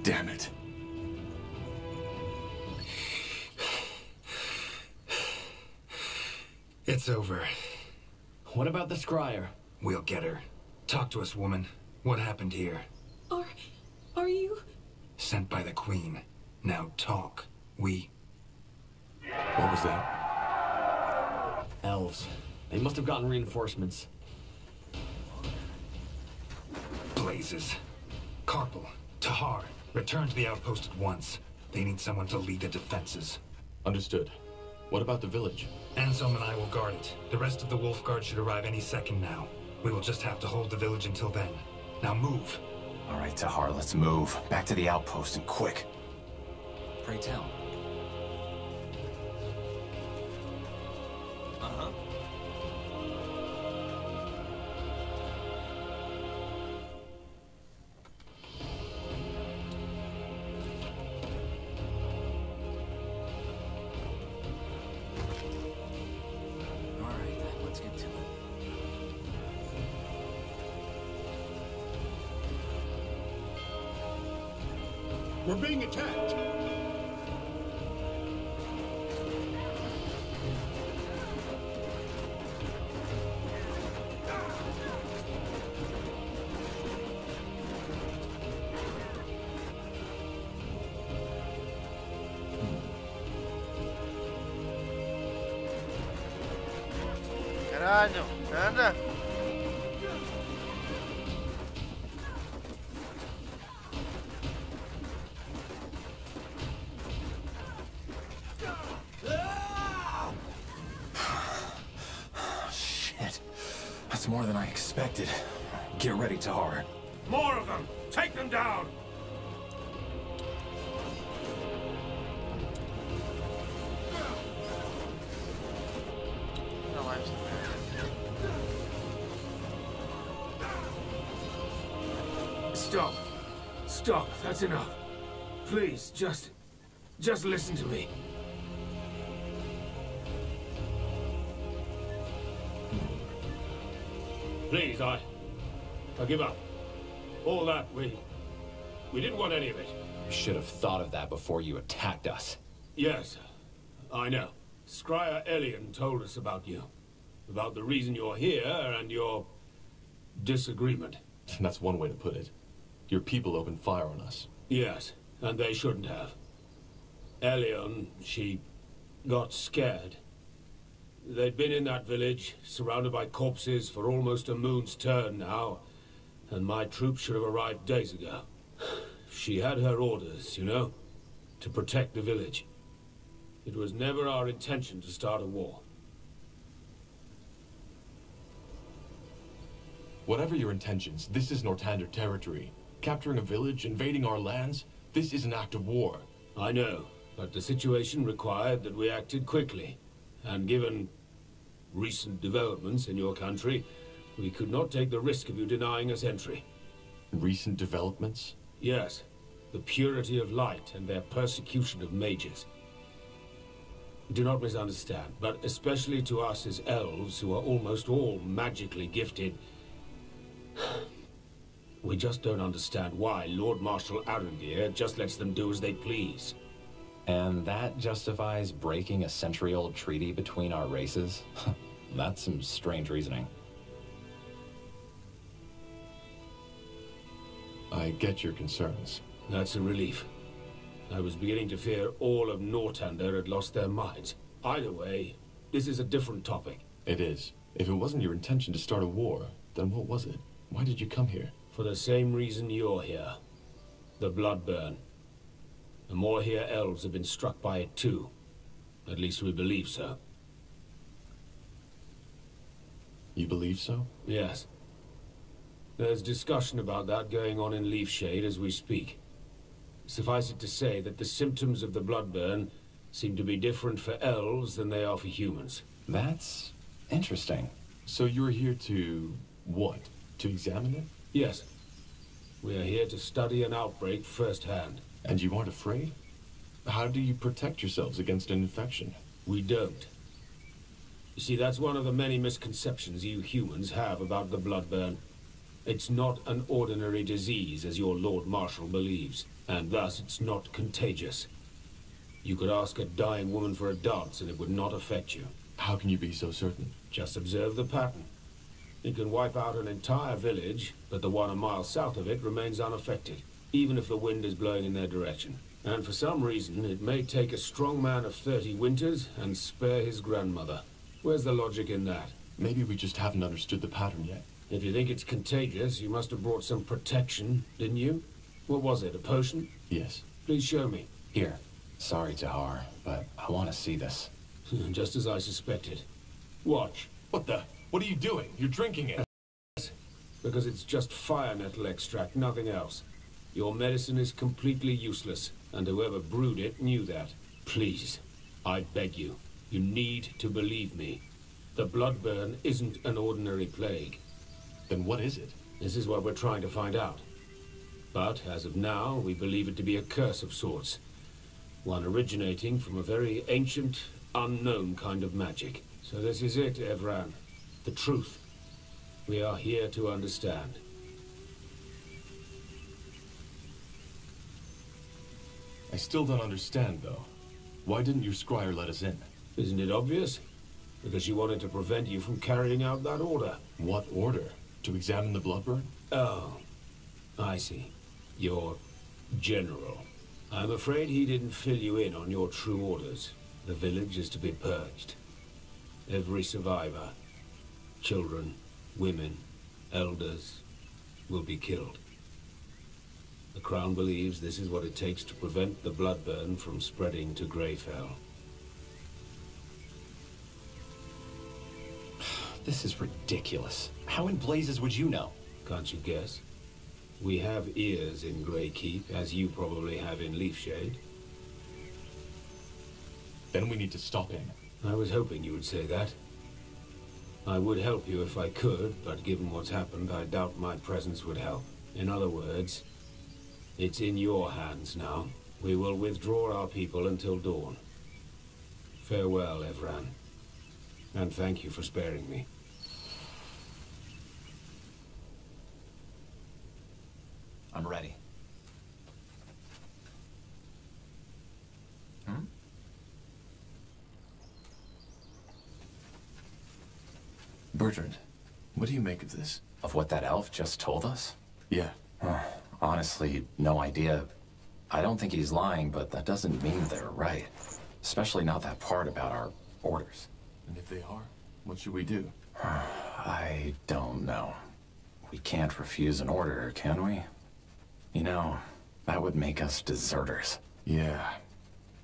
Damn it. It's over. What about the scryer? We'll get her. Talk to us, woman. What happened here? Are you? Sent by the Queen. Now talk. We... What was that? Elves. They must have gotten reinforcements. Blazes. Carpal, Tahar, return to the outpost at once. They need someone to lead the defenses. Understood. What about the village? Anselm and I will guard it. The rest of the Wolf Guard should arrive any second now. We will just have to hold the village until then. Now move. All right, Tahar, let's move. Back to the outpost and quick. Pray tell. Uh-huh. All right, let's get to it. We're being attacked. Caralho, anda! Shit. That's more than I expected. Get ready, Tahar. More of them! Take them down! Não, mas... Stop. Stop. That's enough. Please, just listen to me. Please, I give up. All that, we didn't want any of it. You should have thought of that before you attacked us. Yes, I know. Scryer Elion told us about you. About the reason you're here and your disagreement. That's one way to put it. Your people opened fire on us. Yes, and they shouldn't have. Elion, she got scared. They'd been in that village, surrounded by corpses for almost a moon's turn now, and my troops should have arrived days ago. She had her orders, you know, to protect the village. It was never our intention to start a war. Whatever your intentions, this is Northander territory. Capturing a village, invading our lands, this is an act of war. I know, but the situation required that we acted quickly. And given recent developments in your country, we could not take the risk of you denying us entry. Recent developments? Yes. The purity of light and their persecution of mages. Do not misunderstand, but especially to us as elves, who are almost all magically gifted, we just don't understand why Lord Marshal Arendir just lets them do as they please. And that justifies breaking a century-old treaty between our races? That's some strange reasoning. I get your concerns. That's a relief. I was beginning to fear all of Northander had lost their minds. Either way, this is a different topic. It is. If it wasn't your intention to start a war, then what was it? Why did you come here? For the same reason you're here. The Bloodburn. The more here elves have been struck by it too. At least we believe so. You believe so? Yes. There's discussion about that going on in Leafshade as we speak. Suffice it to say that the symptoms of the bloodburn seem to be different for elves than they are for humans. That's interesting. So you're here to... what? To examine it? Yes. We are here to study an outbreak firsthand. And you aren't afraid? How do you protect yourselves against an infection? We don't. You see, that's one of the many misconceptions you humans have about the bloodburn. It's not an ordinary disease, as your Lord Marshal believes, and thus it's not contagious. You could ask a dying woman for a dance and it would not affect you. How can you be so certain? Just observe the pattern. It can wipe out an entire village, but the one a mile south of it remains unaffected, even if the wind is blowing in their direction. And for some reason, it may take a strong man of 30 winters and spare his grandmother. Where's the logic in that? Maybe we just haven't understood the pattern yet. If you think it's contagious, you must have brought some protection, didn't you? What was it, a potion? Yes. Please show me. Here. Sorry, Tahar, but I want to see this. Just as I suspected. Watch. What the? What are you doing? You're drinking it. Because it's just fire nettle extract, nothing else. Your medicine is completely useless, and whoever brewed it knew that. Please, I beg you, you need to believe me. The bloodburn isn't an ordinary plague. Then what is it? This is what we're trying to find out. But, as of now, we believe it to be a curse of sorts. One originating from a very ancient, unknown kind of magic. So this is it, Evran. The truth. We are here to understand. I still don't understand, though. Why didn't your scryer let us in? Isn't it obvious? Because she wanted to prevent you from carrying out that order. What order? To examine the bloodburn? Oh, I see. Your general. I'm afraid he didn't fill you in on your true orders. The village is to be purged. Every survivor, children, women, elders, will be killed. The Crown believes this is what it takes to prevent the bloodburn from spreading to Greyfell. This is ridiculous. How in blazes would you know? Can't you guess? We have ears in Greykeep, as you probably have in Leafshade. Then we need to stop him. I was hoping you would say that. I would help you if I could, but given what's happened, I doubt my presence would help. In other words, it's in your hands now. We will withdraw our people until dawn. Farewell, Evran. And thank you for sparing me. I'm ready. Bertrand, what do you make of this? Of what that elf just told us? Yeah. Honestly, no idea. I don't think he's lying, but that doesn't mean they're right. Especially not that part about our orders. And if they are, what should we do? I don't know. We can't refuse an order, can we? You know, that would make us deserters. Yeah,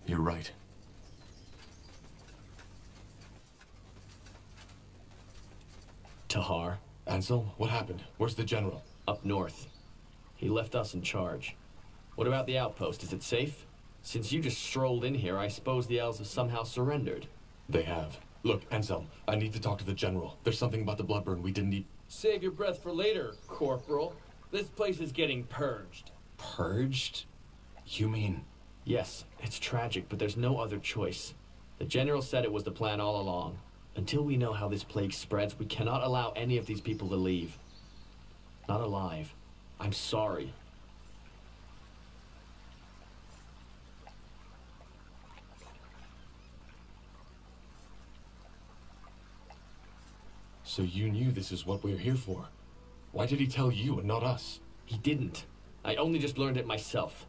you're right. Tahar. Ansel, what happened? Where's the general? Up north. He left us in charge. What about the outpost? Is it safe? Since you just strolled in here, I suppose the elves have somehow surrendered. They have. Look, Anselm, I need to talk to the general. There's something about the bloodburn we didn't need. Save your breath for later, Corporal. This place is getting purged. Purged? You mean... Yes, it's tragic, but there's no other choice. The general said it was the plan all along. Until we know how this plague spreads, we cannot allow any of these people to leave. Not alive. I'm sorry. So you knew this is what we're here for. Why did he tell you and not us? He didn't. I only just learned it myself.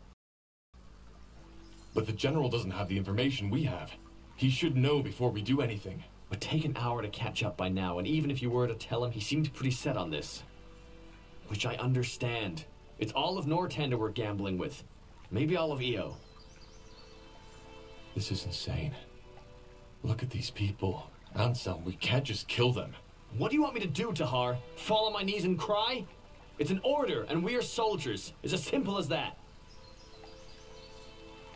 But the general doesn't have the information we have. He should know before we do anything. Would take an hour to catch up by now, and even if you were to tell him, he seemed pretty set on this. Which I understand. It's all of Northander we're gambling with. Maybe all of EO. This is insane. Look at these people. Anselm, we can't just kill them. What do you want me to do, Tahar? Fall on my knees and cry? It's an order, and we are soldiers. It's as simple as that.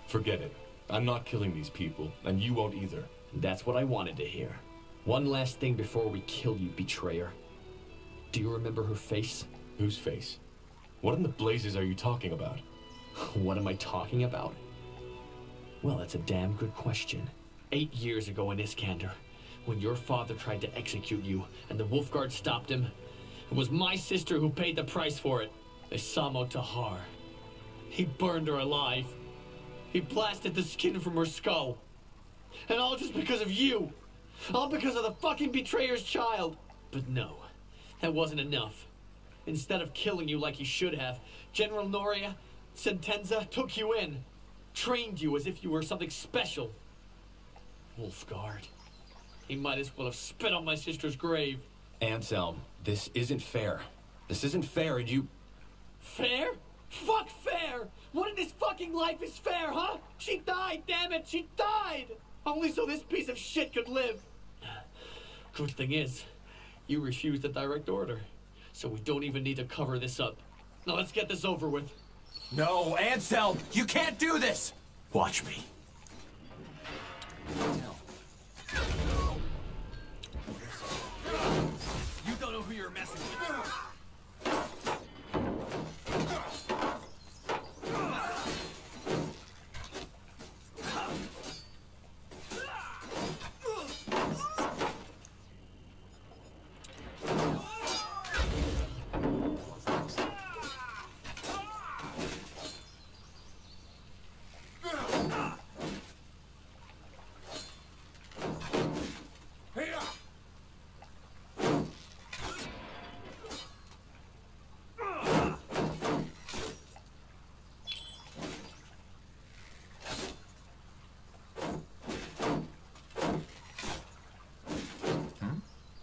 Forget it. I'm not killing these people, and you won't either. That's what I wanted to hear. One last thing before we kill you, betrayer. Do you remember her face? Whose face? What in the blazes are you talking about? What am I talking about? Well, that's a damn good question. 8 years ago in Iskander, when your father tried to execute you and the Wolfguard stopped him, it was my sister who paid the price for it. Isamo Tahar. He burned her alive. He blasted the skin from her skull. And all just because of you. All because of the fucking betrayer's child. But no, that wasn't enough. Instead of killing you like he should have, General Noria Sentenza took you in. Trained you as if you were something special. Wolfguard. He might as well have spit on my sister's grave. Anselm, this isn't fair. This isn't fair, and you... Fair? Fuck fair! What in this fucking life is fair, huh? She died, damn it! She died! Only so this piece of shit could live. Good thing is, you refused the direct order. So we don't even need to cover this up. Now let's get this over with. No, Anselm! You can't do this! Watch me. You don't know who you're messing with.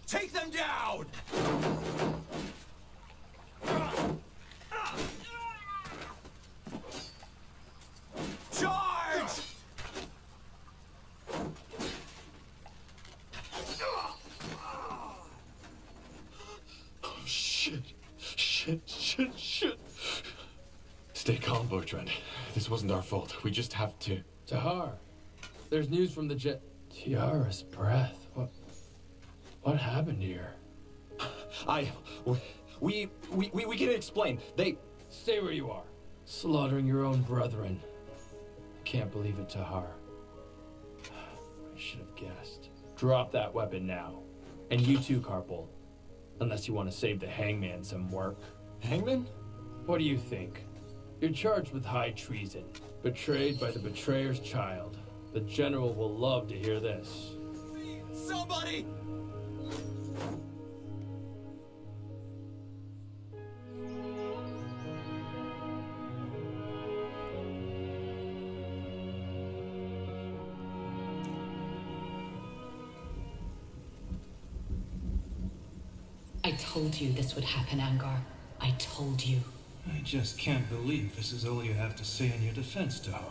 Take them down! Charge! Oh, shit. Shit. Stay calm, Bertrand. This wasn't our fault. We just have to... Tahar, there's news from the Tiara's breath. What happened here? We can explain. They... Stay where you are. Slaughtering your own brethren. I can't believe it, Tahar. I should have guessed. Drop that weapon now. And you too, Carpal. Unless you want to save the hangman some work. Hangman? What do you think? You're charged with high treason. Betrayed by the betrayer's child. The general will love to hear this. Somebody! I told you this would happen, Angar. I told you. I just can't believe this is all you have to say in your defense, Tahar.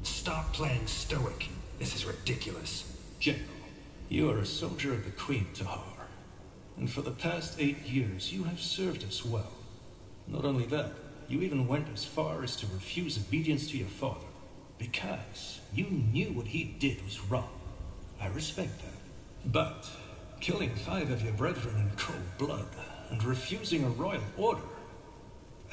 Stop playing stoic. This is ridiculous. General, you are a soldier of the Queen, Tahar. And for the past 8 years, you have served us well. Not only that, you even went as far as to refuse obedience to your father, because you knew what he did was wrong. I respect that. But killing 5 of your brethren in cold blood and refusing a royal order,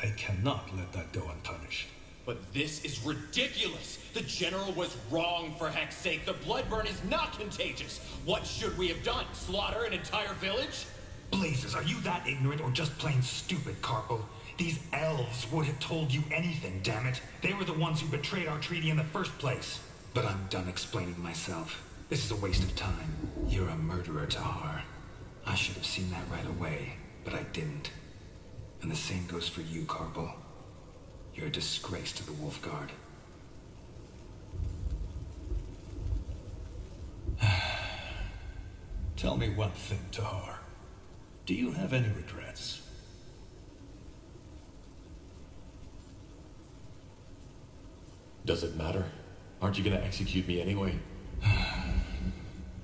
I cannot let that go unpunished. But this is ridiculous! The general was wrong, for heck's sake. The bloodburn is not contagious. What should we have done? Slaughter an entire village? Blazes, are you that ignorant or just plain stupid, Carpo? These elves would have told you anything, damn it. They were the ones who betrayed our treaty in the first place. But I'm done explaining myself. This is a waste of time. You're a murderer, Tahar. I should have seen that right away, but I didn't. And the same goes for you, Carpo. You're a disgrace to the Wolfguard. Tell me one thing, Tahar. Do you have any regrets? Does it matter? Aren't you gonna execute me anyway?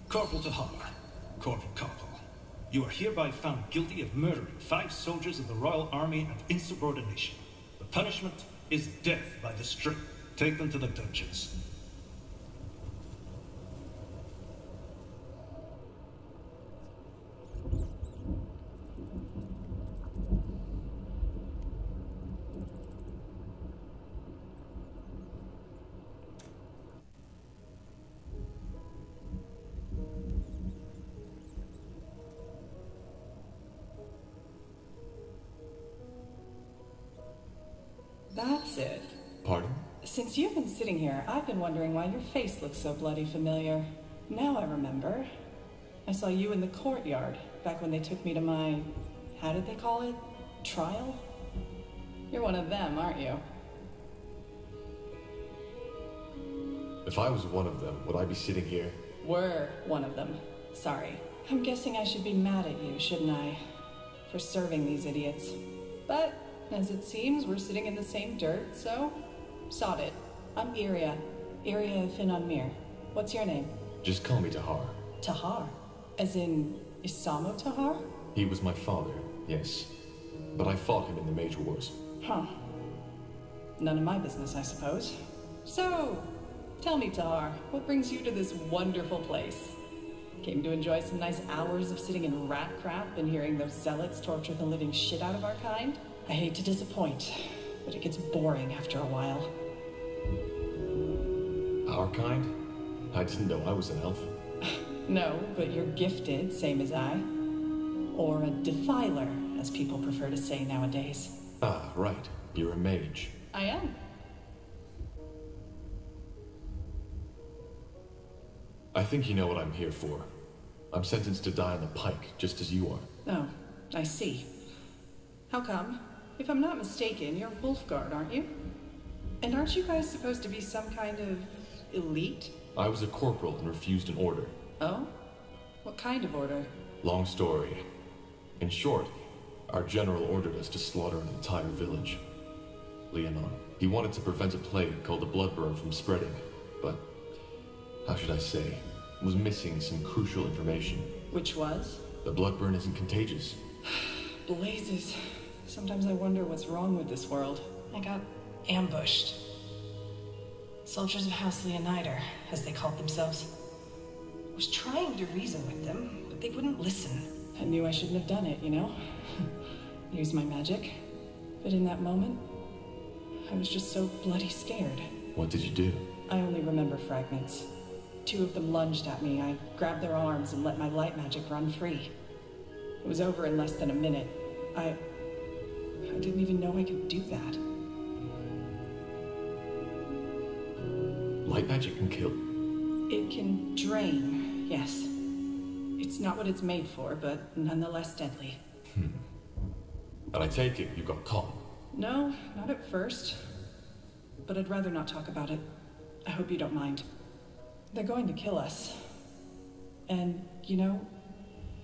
Corporal Tahar, Corporal Corporal, you are hereby found guilty of murdering 5 soldiers of the Royal Army and insubordination. The punishment is death by the string. Take them to the dungeons. That's it. Pardon? Since you've been sitting here, I've been wondering why your face looks so bloody familiar. Now I remember. I saw you in the courtyard, back when they took me to my... how did they call it? Trial? You're one of them, aren't you? If I was one of them, would I be sitting here? Were one of them. Sorry. I'm guessing I should be mad at you, shouldn't I? For serving these idiots. But, as it seems, we're sitting in the same dirt, so... sod it. I'm Iria. Iria Finonmir. What's your name? Just call me Tahar. Tahar? As in, Isamo Tahar? He was my father, yes. But I fought him in the Major Wars. Huh. None of my business, I suppose. So, tell me, Tahar, what brings you to this wonderful place? Came to enjoy some nice hours of sitting in rat crap and hearing those zealots torture the living shit out of our kind? I hate to disappoint, but it gets boring after a while. Our kind? I didn't know I was an elf. No, but you're gifted, same as I. Or a defiler, as people prefer to say nowadays. Ah, right. You're a mage. I am. I think you know what I'm here for. I'm sentenced to die on the pike, just as you are. Oh, I see. How come? If I'm not mistaken, you're Wolfguard, aren't you? And aren't you guys supposed to be some kind of elite? I was a corporal and refused an order. Oh? What kind of order? Long story. In short, our general ordered us to slaughter an entire village. Leonon. He wanted to prevent a plague called the bloodburn from spreading, but, how should I say, was missing some crucial information. Which was? The bloodburn isn't contagious. Blazes. Sometimes I wonder what's wrong with this world. I got ambushed. Soldiers of House Leonider, as they called themselves. I was trying to reason with them, but they wouldn't listen. I knew I shouldn't have done it, you know? Use my magic. But in that moment, I was just so bloody scared. What did you do? I only remember fragments. 2 of them lunged at me. I grabbed their arms and let my light magic run free. It was over in less than a minute. I didn't even know I could do that. Light magic can kill? It can drain, yes. It's not what it's made for, but nonetheless deadly. And I take it you got caught? No, not at first. But I'd rather not talk about it. I hope you don't mind. They're going to kill us. And, you know,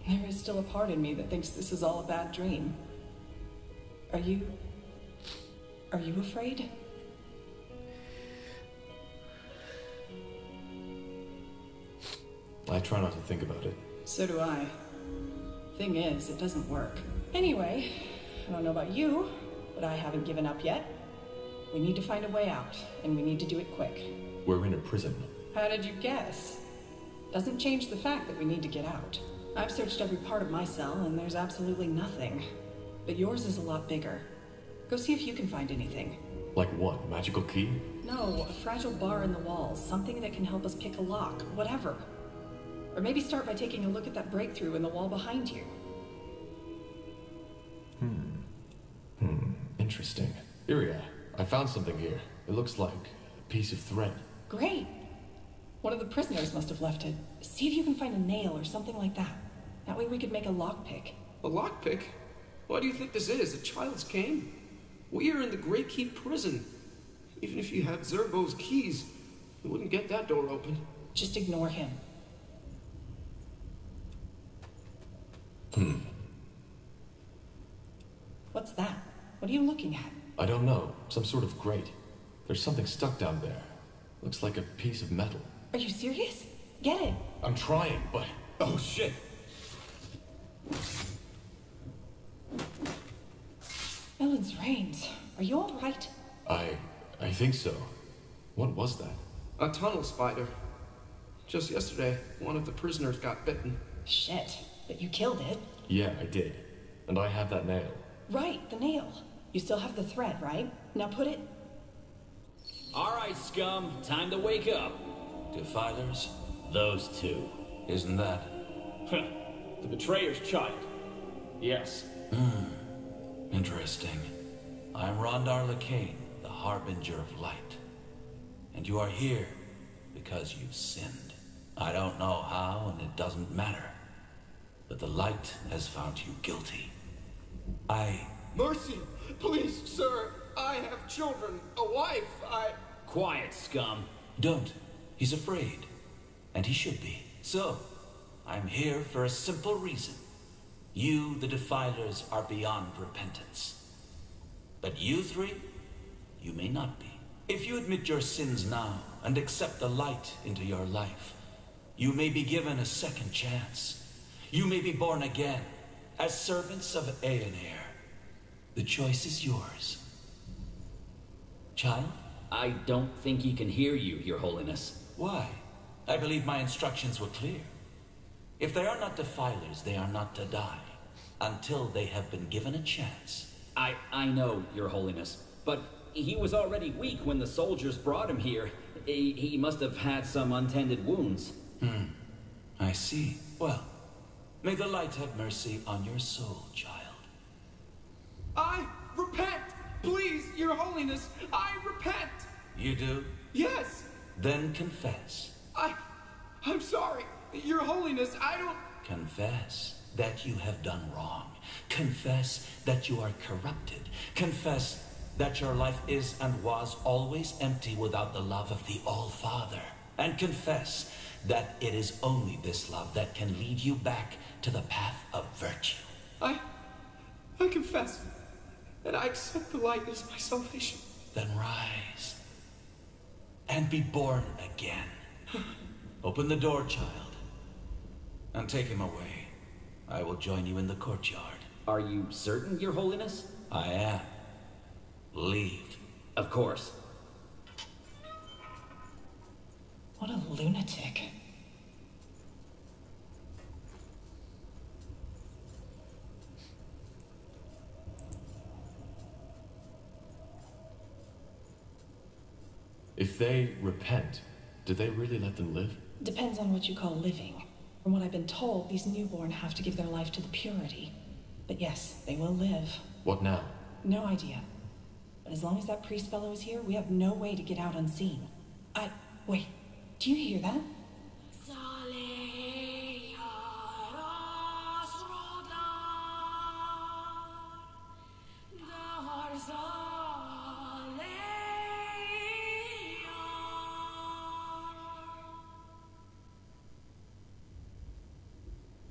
there is still a part in me that thinks this is all a bad dream. Are you afraid? I try not to think about it. So do I. Thing is, it doesn't work. Anyway, I don't know about you, but I haven't given up yet. We need to find a way out, and we need to do it quick. We're in a prison. How did you guess? Doesn't change the fact that we need to get out. I've searched every part of my cell, and there's absolutely nothing. But yours is a lot bigger. Go see if you can find anything. Like what? A magical key? No, a fragile bar in the walls. Something that can help us pick a lock. Whatever. Or maybe start by taking a look at that breakthrough in the wall behind you. Interesting. Iria, I found something here. It looks like a piece of thread. Great. One of the prisoners must have left it. See if you can find a nail or something like that. That way we could make a lockpick. A lockpick? Why do you think this is? A child's game? We are in the Great Keep prison. Even if you had Zerbo's keys, you wouldn't get that door open. Just ignore him. What's that? What are you looking at? I don't know. Some sort of grate. There's something stuck down there. Looks like a piece of metal. Are you serious? Get it. I'm trying, but... Oh, shit! Ellen's reins. Are you all right? I think so. What was that? A tunnel spider. Just yesterday, one of the prisoners got bitten. Shit, but you killed it. Yeah, I did. And I have that nail. Right, the nail. You still have the thread, right? Now put it... Alright, scum. Time to wake up. Defilers? Those two. Isn't that? The betrayer's child. Yes. Interesting. I'm Rondar Lacane, the Harbinger of Light. And you are here because you've sinned. I don't know how, and it doesn't matter. But the light has found you guilty. Mercy! Please, sir! I have children, a wife, Quiet, scum. Don't. He's afraid. And he should be. So, I'm here for a simple reason. You, the Defilers, are beyond repentance. But you three, you may not be. If you admit your sins now and accept the light into your life, you may be given a second chance. You may be born again as servants of Aeonair. The choice is yours. Child? I don't think he can hear you, Your Holiness. Why? I believe my instructions were clear. If they are not Defilers, they are not to die until they have been given a chance. I know, Your Holiness, but he was already weak when the soldiers brought him here. He must have had some untended wounds. I see. Well, may the light have mercy on your soul, child. I repent! Please, Your Holiness, I repent! You do? Yes! Then confess. I'm sorry. Your Holiness, I don't... Confess that you have done wrong. Confess that you are corrupted. Confess that your life is and was always empty without the love of the All-Father. And confess that it is only this love that can lead you back to the path of virtue. I confess that I accept the light as my salvation. Then rise and be born again. Open the door, child, and take him away. I will join you in the courtyard. Are you certain, Your Holiness? I am. Leave. Of course. What a lunatic. If they repent, do they really let them live? Depends on what you call living. From what I've been told, these newborn have to give their life to the purity. But yes, they will live. What now? No idea. But as long as that priest fellow is here, we have no way to get out unseen. Wait, do you hear that?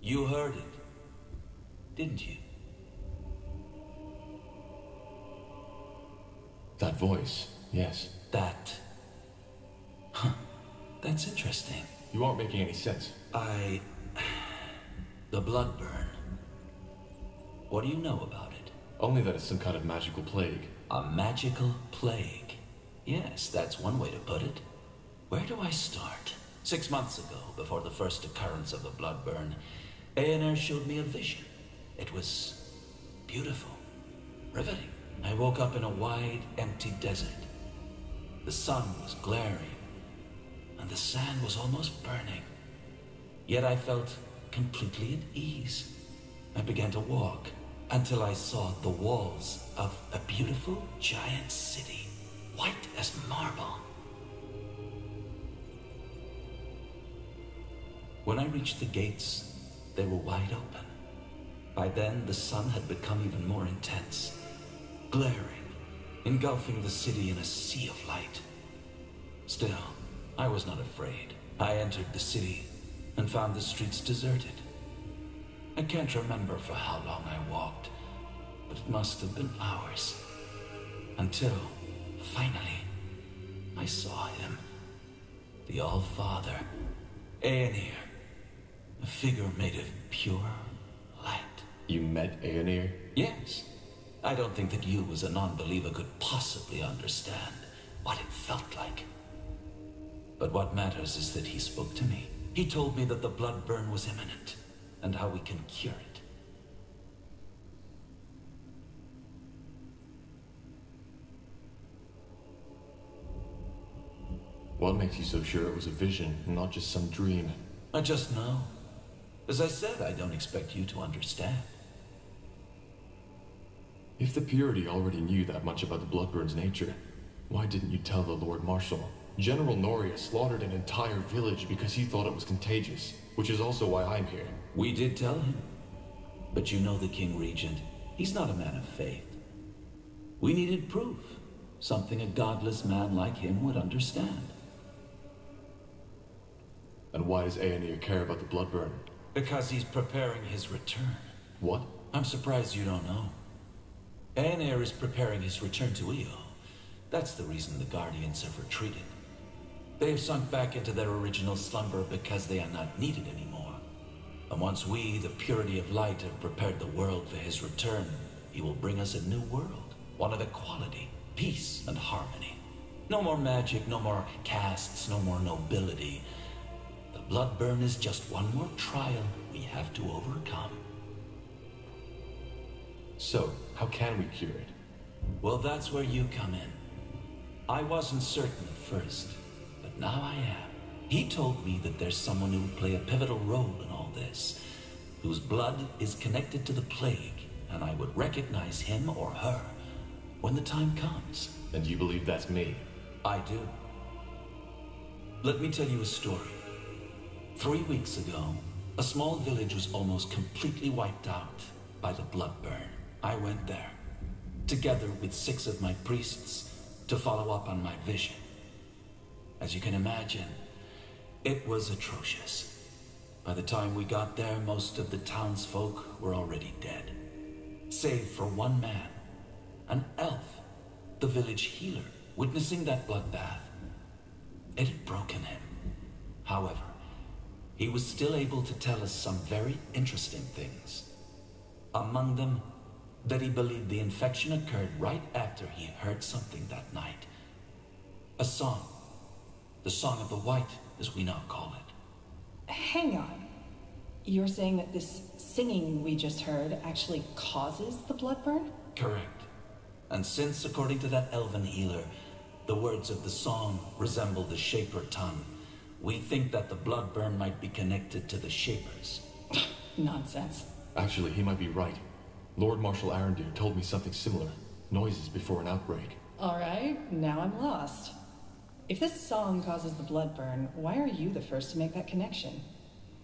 You heard it, didn't you? That voice, yes. That's interesting. You aren't making any sense. The blood burn. What do you know about it? Only that it's some kind of magical plague. A magical plague. Yes, that's one way to put it. Where do I start? 6 months ago, before the first occurrence of the blood burn, Aeonair showed me a vision. It was beautiful, riveting. I woke up in a wide, empty desert. The sun was glaring, and the sand was almost burning. Yet I felt completely at ease. I began to walk until I saw the walls of a beautiful giant city, white as marble. When I reached the gates, they were wide open. By then, the sun had become even more intense, glaring, engulfing the city in a sea of light. Still, I was not afraid. I entered the city and found the streets deserted. I can't remember for how long I walked, but it must have been hours. Until, finally, I saw him. The All-Father. Aenir. A figure made of pure light. You met Aenir? Yes. I don't think that you as a non-believer could possibly understand what it felt like. But what matters is that he spoke to me. He told me that the blood burn was imminent, and how we can cure it. What makes you so sure it was a vision, and not just some dream? I just know. As I said, I don't expect you to understand. If the Purity already knew that much about the Bloodburn's nature, why didn't you tell the Lord Marshal? General Noria slaughtered an entire village because he thought it was contagious, which is also why I'm here. We did tell him. But you know the King Regent. He's not a man of faith. We needed proof. Something a godless man like him would understand. And why does Aenir care about the Bloodburn? Because he's preparing his return. What? I'm surprised you don't know. Aenir is preparing his return to Io. That's the reason the Guardians have retreated. They have sunk back into their original slumber because they are not needed anymore. And once we, the Purity of Light, have prepared the world for his return, he will bring us a new world. One of equality, peace, and harmony. No more magic, no more castes, no more nobility. The Bloodburn is just one more trial we have to overcome. So, how can we cure it? Well, that's where you come in. I wasn't certain at first, but now I am. He told me that there's someone who would play a pivotal role in all this, whose blood is connected to the plague, and I would recognize him or her when the time comes. And you believe that's me? I do. Let me tell you a story. 3 weeks ago, a small village was almost completely wiped out by the Bloodburn. I went there, together with 6 of my priests, to follow up on my vision. As you can imagine, it was atrocious. By the time we got there, most of the townsfolk were already dead. Save for one man, an elf, the village healer, witnessing that bloodbath. It had broken him. However, he was still able to tell us some very interesting things. Among them, that he believed the infection occurred right after he heard something that night. A song. The Song of the White, as we now call it. Hang on. You're saying that this singing we just heard actually causes the bloodburn? Correct. And since, according to that elven healer, the words of the song resemble the Shaper tongue, we think that the bloodburn might be connected to the Shapers. Nonsense. Actually, he might be right. Lord Marshal Arendir told me something similar. Noises before an outbreak. Alright, now I'm lost. If this song causes the bloodburn, why are you the first to make that connection?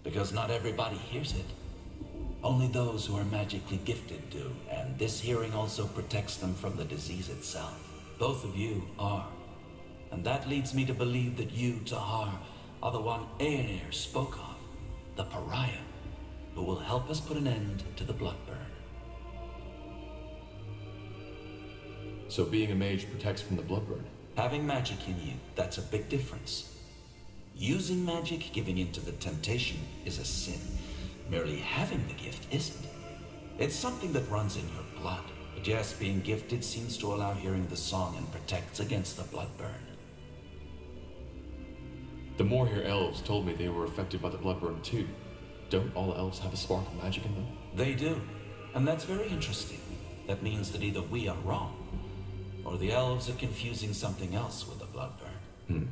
Because not everybody hears it. Only those who are magically gifted do, and this hearing also protects them from the disease itself. Both of you are. And that leads me to believe that you, Tahar, are the one Aenir spoke of, the pariah, who will help us put an end to the bloodburn. So being a mage protects from the bloodburn? Having magic in you, that's a big difference. Using magic, giving in to the temptation, is a sin. Merely having the gift isn't. It's something that runs in your blood. But yes, being gifted seems to allow hearing the song and protects against the bloodburn. The Moorhere elves told me they were affected by the bloodburn too. Don't all elves have a spark of magic in them? They do. And that's very interesting. That means that either we are wrong, or the elves are confusing something else with the bloodburn.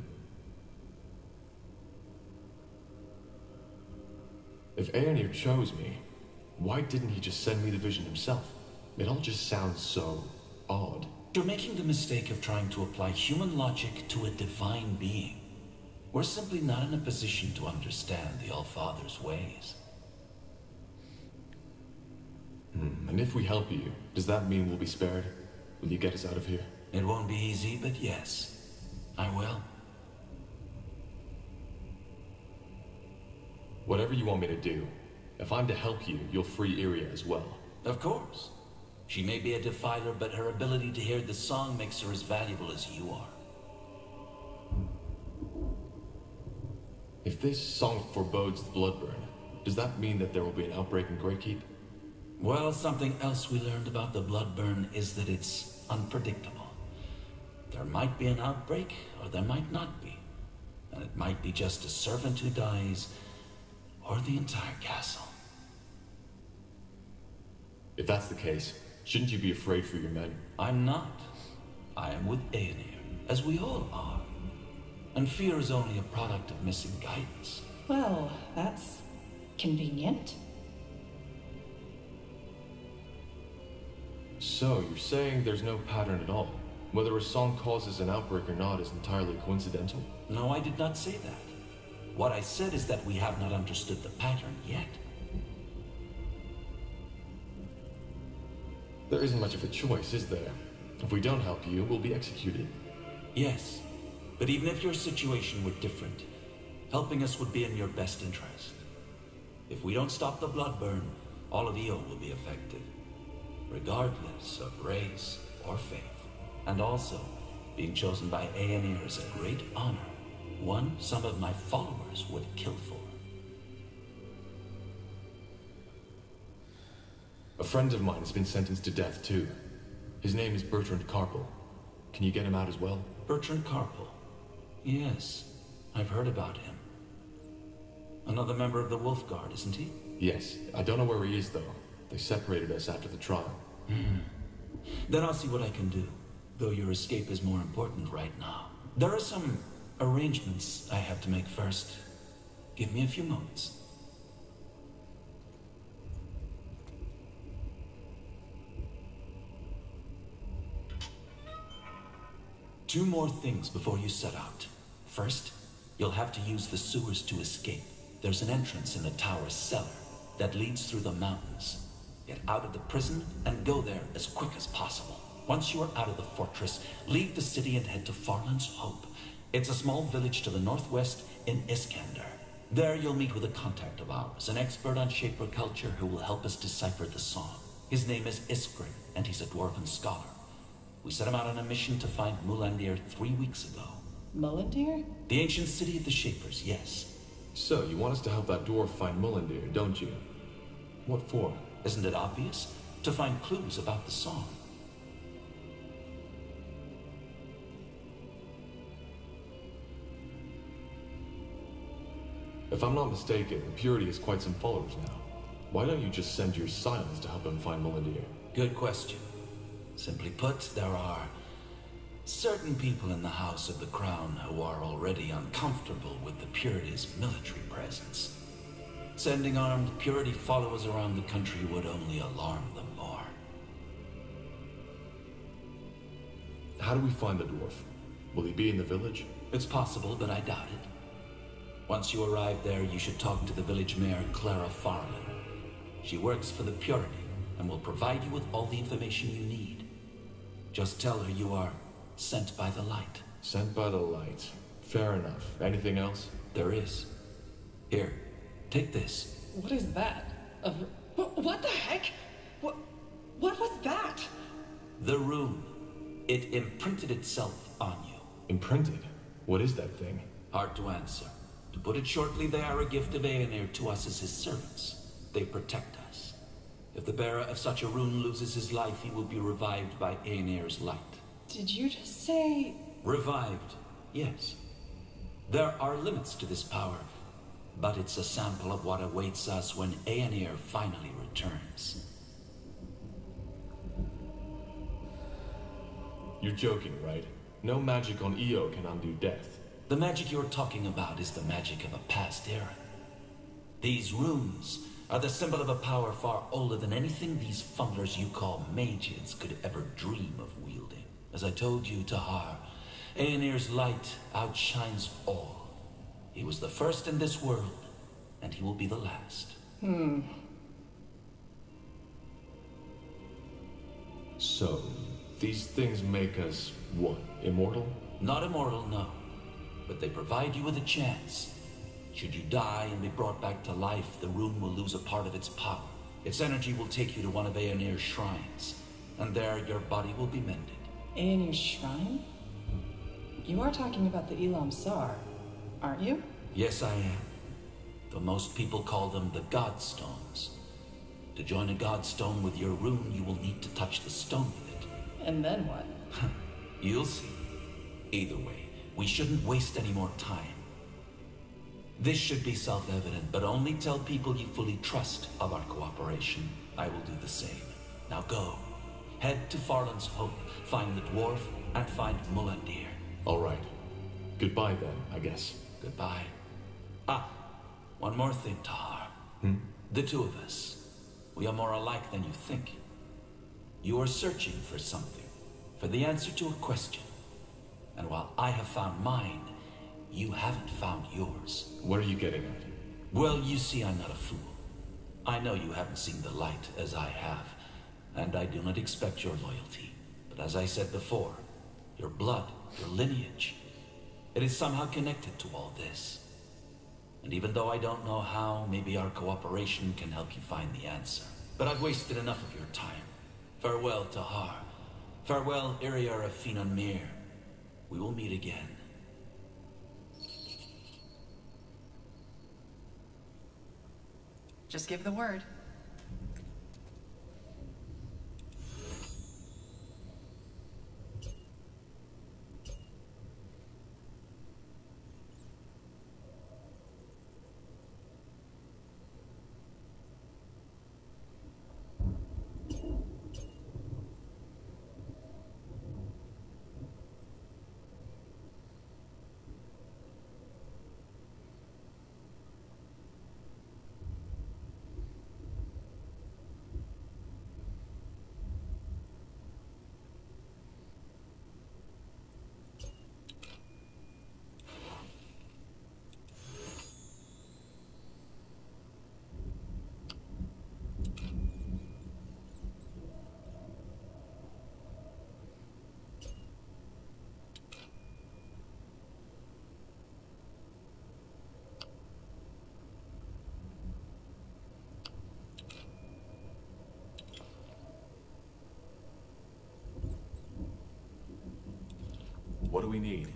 If Aenir chose me, why didn't he just send me the vision himself? It all just sounds so odd. You're making the mistake of trying to apply human logic to a divine being. We're simply not in a position to understand the All-Father's ways. And if we help you, does that mean we'll be spared? Will you get us out of here? It won't be easy, but yes, I will. Whatever you want me to do, if I'm to help you, you'll free Iria as well. Of course. She may be a defiler, but her ability to hear the song makes her as valuable as you are. If this song forebodes the Bloodburn, does that mean that there will be an outbreak in Greykeep? Well, something else we learned about the Bloodburn is that it's unpredictable. There might be an outbreak, or there might not be. And it might be just a servant who dies, or the entire castle. If that's the case, shouldn't you be afraid for your men? I'm not. I am with Aenir, as we all are. And fear is only a product of missing guidance. Well, that's convenient. So, you're saying there's no pattern at all? Whether a song causes an outbreak or not is entirely coincidental? No, I did not say that. What I said is that we have not understood the pattern yet. There isn't much of a choice, is there? If we don't help you, we'll be executed. Yes, but even if your situation were different, helping us would be in your best interest. If we don't stop the Bloodburn, all of Io will be affected, regardless of race or faith. And also, being chosen by Aenir is a great honor, one some of my followers would kill for. A friend of mine has been sentenced to death too. His name is Bertrand Carpel. Can you get him out as well? Bertrand Carpel? Yes, I've heard about him. Another member of the Wolf Guard, isn't he? Yes. I don't know where he is, though. They separated us after the trial. Then I'll see what I can do, though your escape is more important right now. There are some arrangements I have to make first. Give me a few moments. Two more things before you set out. First, you'll have to use the sewers to escape. There's an entrance in the tower's cellar that leads through the mountains. Get out of the prison and go there as quick as possible. Once you are out of the fortress, leave the city and head to Farland's Hope. It's a small village to the northwest in Iskander. There you'll meet with a contact of ours, an expert on Shaper culture who will help us decipher the song. His name is Iskrin, and he's a dwarven scholar. We set him out on a mission to find Mulandir 3 weeks ago. Mulandir? The ancient city of the Shapers, yes. So, you want us to help that dwarf find Mulandir, don't you? What for? Isn't it obvious? To find clues about the song. If I'm not mistaken, the Purity has quite some followers now. Why don't you just send your scions to help him find Mulandir? Good question. Simply put, there are certain people in the House of the Crown who are already uncomfortable with the Purity's military presence. Sending armed Purity followers around the country would only alarm them more. How do we find the dwarf? Will he be in the village? It's possible, but I doubt it. Once you arrive there, you should talk to the village mayor, Clara Farland. She works for the Purity and will provide you with all the information you need. Just tell her you are sent by the light. Sent by the light. Fair enough. Anything else? There is. Here, take this. What is that? What the heck? What was that? The rune. It imprinted itself on you. Imprinted? What is that thing? Hard to answer. To put it shortly, they are a gift of Aenir to us as his servants. They protect us. If the bearer of such a rune loses his life, he will be revived by Aenir's light. Did you just say... Revived, yes. There are limits to this power, but it's a sample of what awaits us when Aenir finally returns. You're joking, right? No magic on Io can undo death. The magic you're talking about is the magic of a past era. These runes are the symbol of a power far older than anything these fumblers you call mages could ever dream of wielding. As I told you, Tahar, Aenir's light outshines all. He was the first in this world, and he will be the last. So, these things make us, what, immortal? Not immortal, no. But they provide you with a chance. Should you die and be brought back to life, the rune will lose a part of its power. Its energy will take you to one of Aenir's shrines, and there your body will be mended. Aenir's shrine? You are talking about the Elam Sar, aren't you? Yes, I am. though most people call them the Godstones. To join a Godstone with your rune, you will need to touch the stone with it. And then what? You'll see. Either way, we shouldn't waste any more time. This should be self-evident, but only tell people you fully trust of our cooperation. I will do the same. Now go. Head to Farland's Hope, find the dwarf, and find Mulandir. All right. Goodbye then, I guess. Goodbye. Ah, one more thing, Tahar. The two of us, we are more alike than you think. You are searching for something, for the answer to a question. And while I have found mine, you haven't found yours. What are you getting at? Well, you see, I'm not a fool. I know you haven't seen the light as I have, and I do not expect your loyalty. But as I said before, your blood, your lineage, it is somehow connected to all this. And even though I don't know how, maybe our cooperation can help you find the answer. But I've wasted enough of your time. Farewell, Tahar. Farewell, Iriar of Finan Mir. We will meet again. Just give the word. What do we need?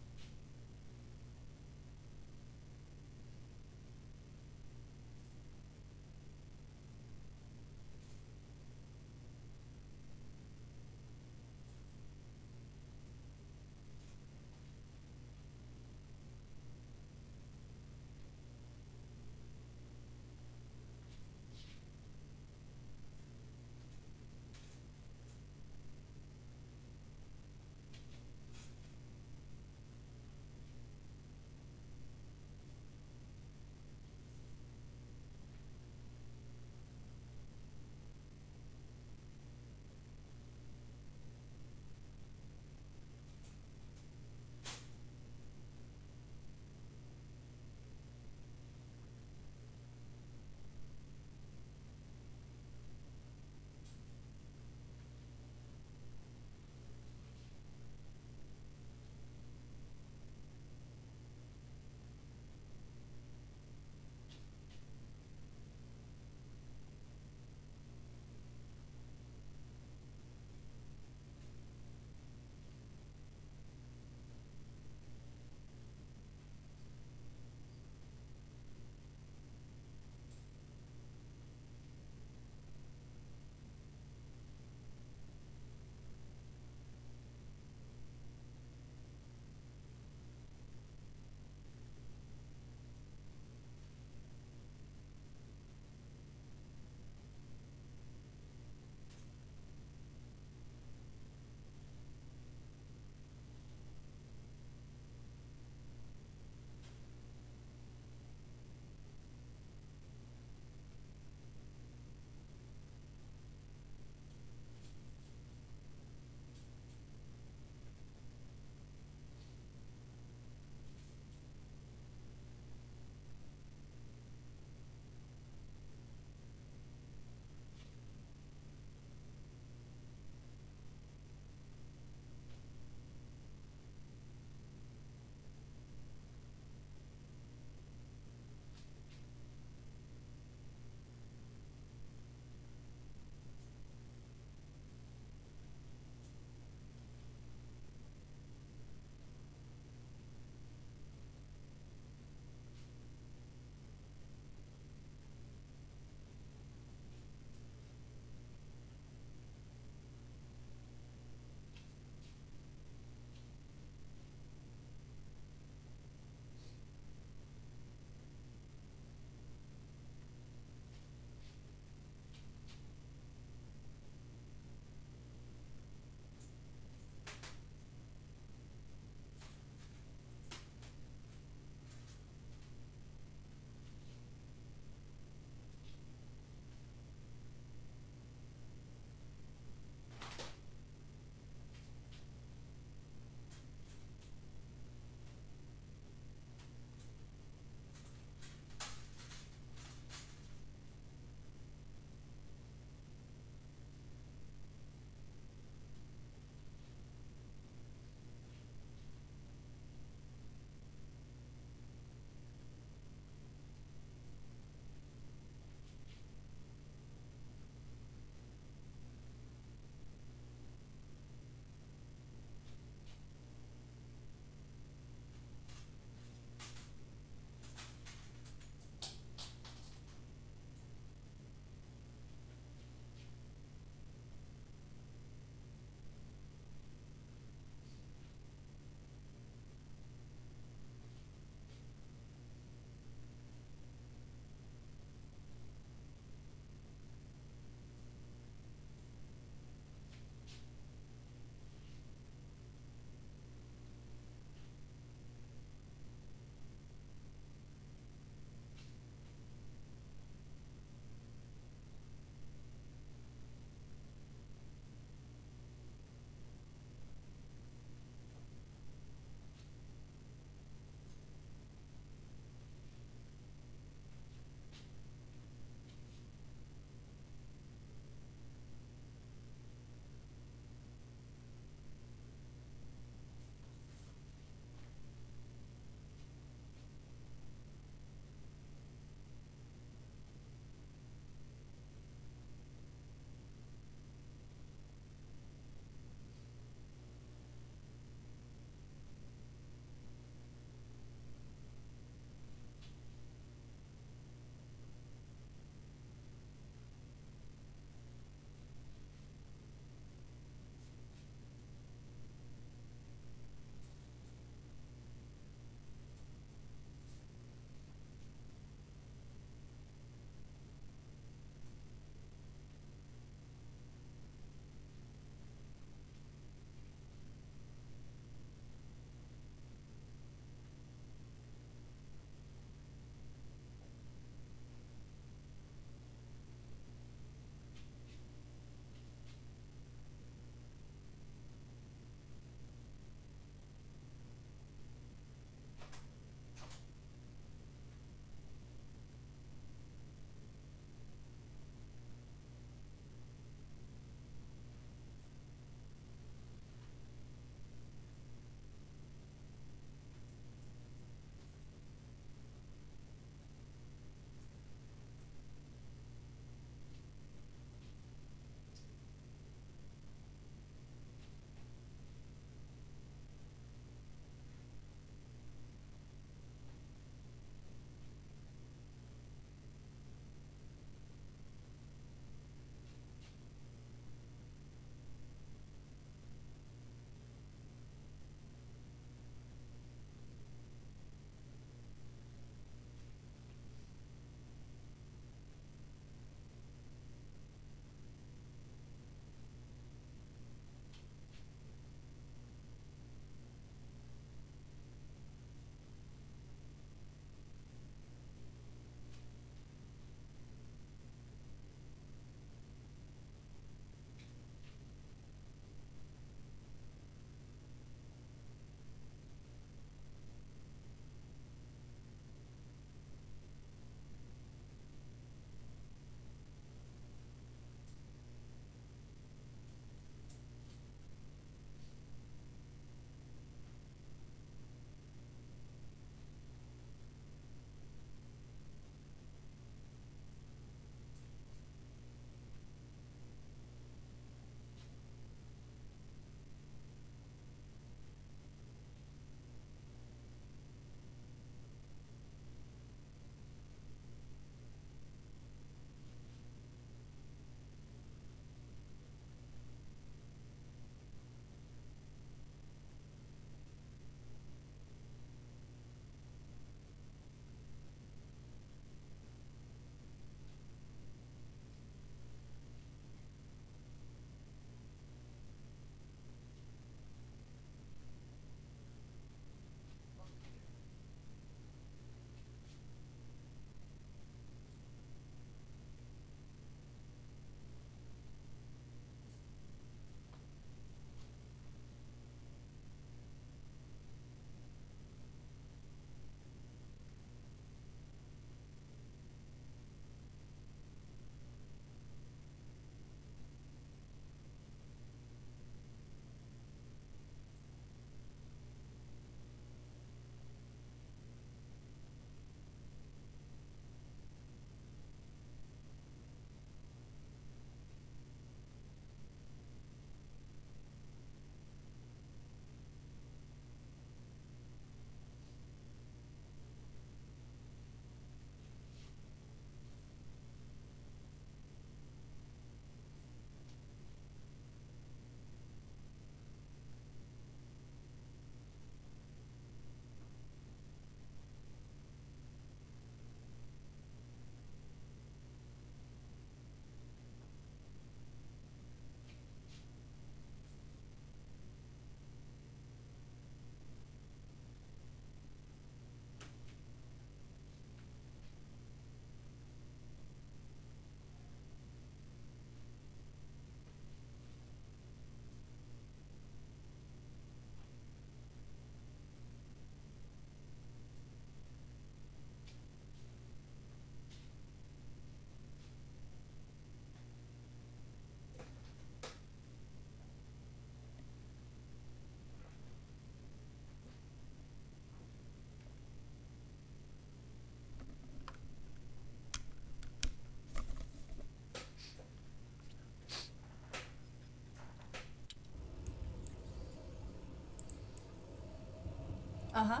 Uh-huh.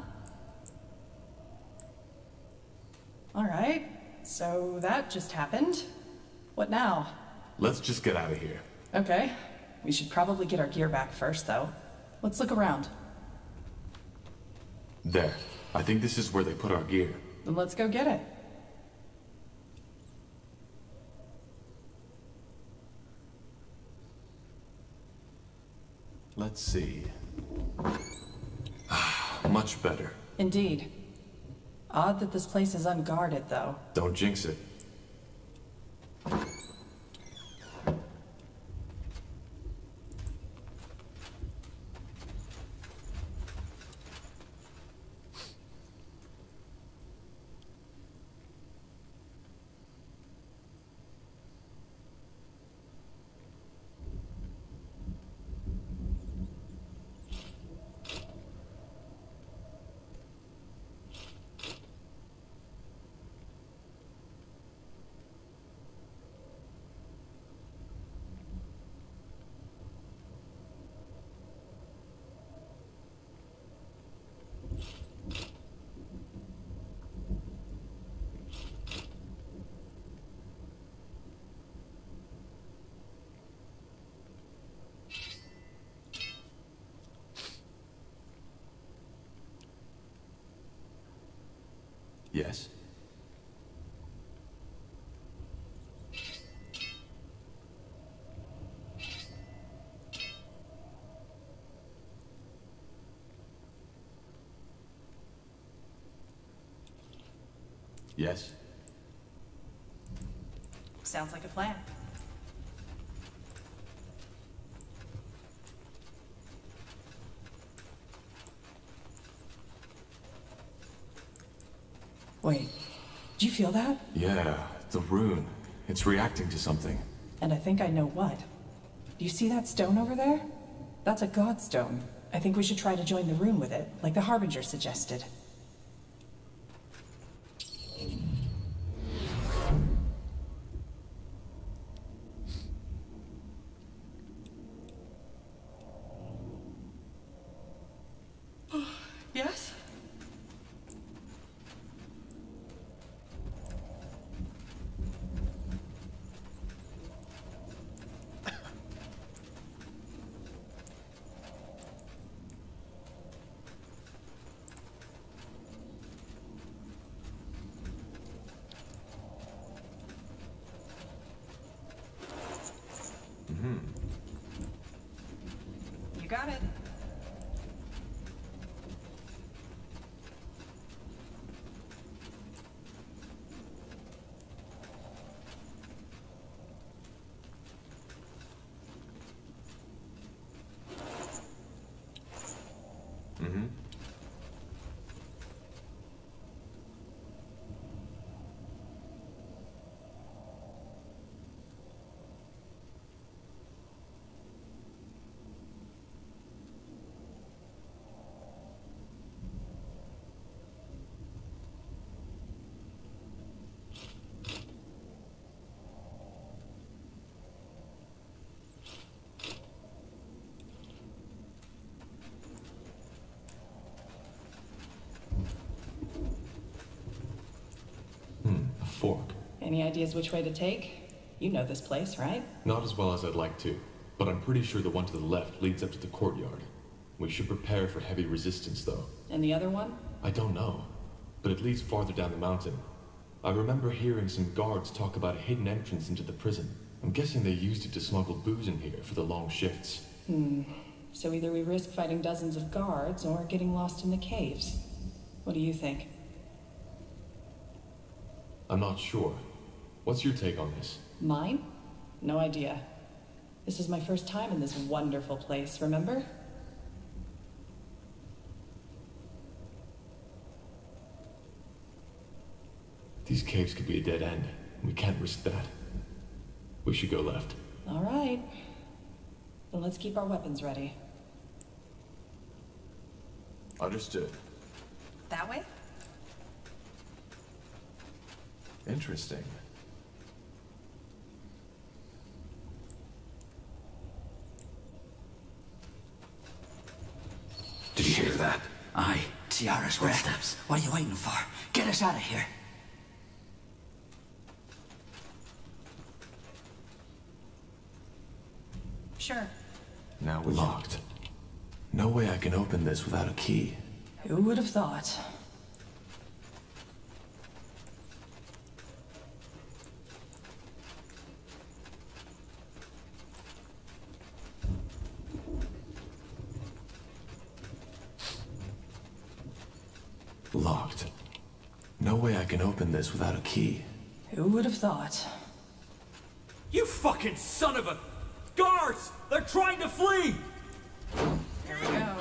Alright, so that just happened. What now? Let's just get out of here. Okay. We should probably get our gear back first, though. Let's look around. There. I think this is where they put our gear. Then let's go get it. Let's see. Much better. Indeed. Odd that this place is unguarded, though. Don't jinx it. Yes? Yes? Sounds like a plan. Wait, do you feel that? Yeah, the rune. It's reacting to something. And I think I know what. Do you see that stone over there? That's a godstone. I think we should try to join the rune with it, like the Harbinger suggested. Yes? You got it. Fork. Any ideas which way to take? You know this place, right? Not as well as I'd like to, but I'm pretty sure the one to the left leads up to the courtyard. We should prepare for heavy resistance, though. And the other one? I don't know, but it leads farther down the mountain. I remember hearing some guards talk about a hidden entrance into the prison. I'm guessing they used it to smuggle booze in here for the long shifts. So either we risk fighting dozens of guards or getting lost in the caves. What do you think? I'm not sure. What's your take on this? Mine? No idea. This is my first time in this wonderful place, remember? These caves could be a dead end. We can't risk that. We should go left. All right. Then let's keep our weapons ready. Understood. That way? Interesting. Did you hear that? I Ciara's rat. Footsteps. What are you waiting for? Get us out of here. Sure. Now we're locked. No way I can open this without a key. Who would have thought? Locked. No way I can open this without a key. Who would have thought? You fucking son of a... Guards! They're trying to flee! Here we go.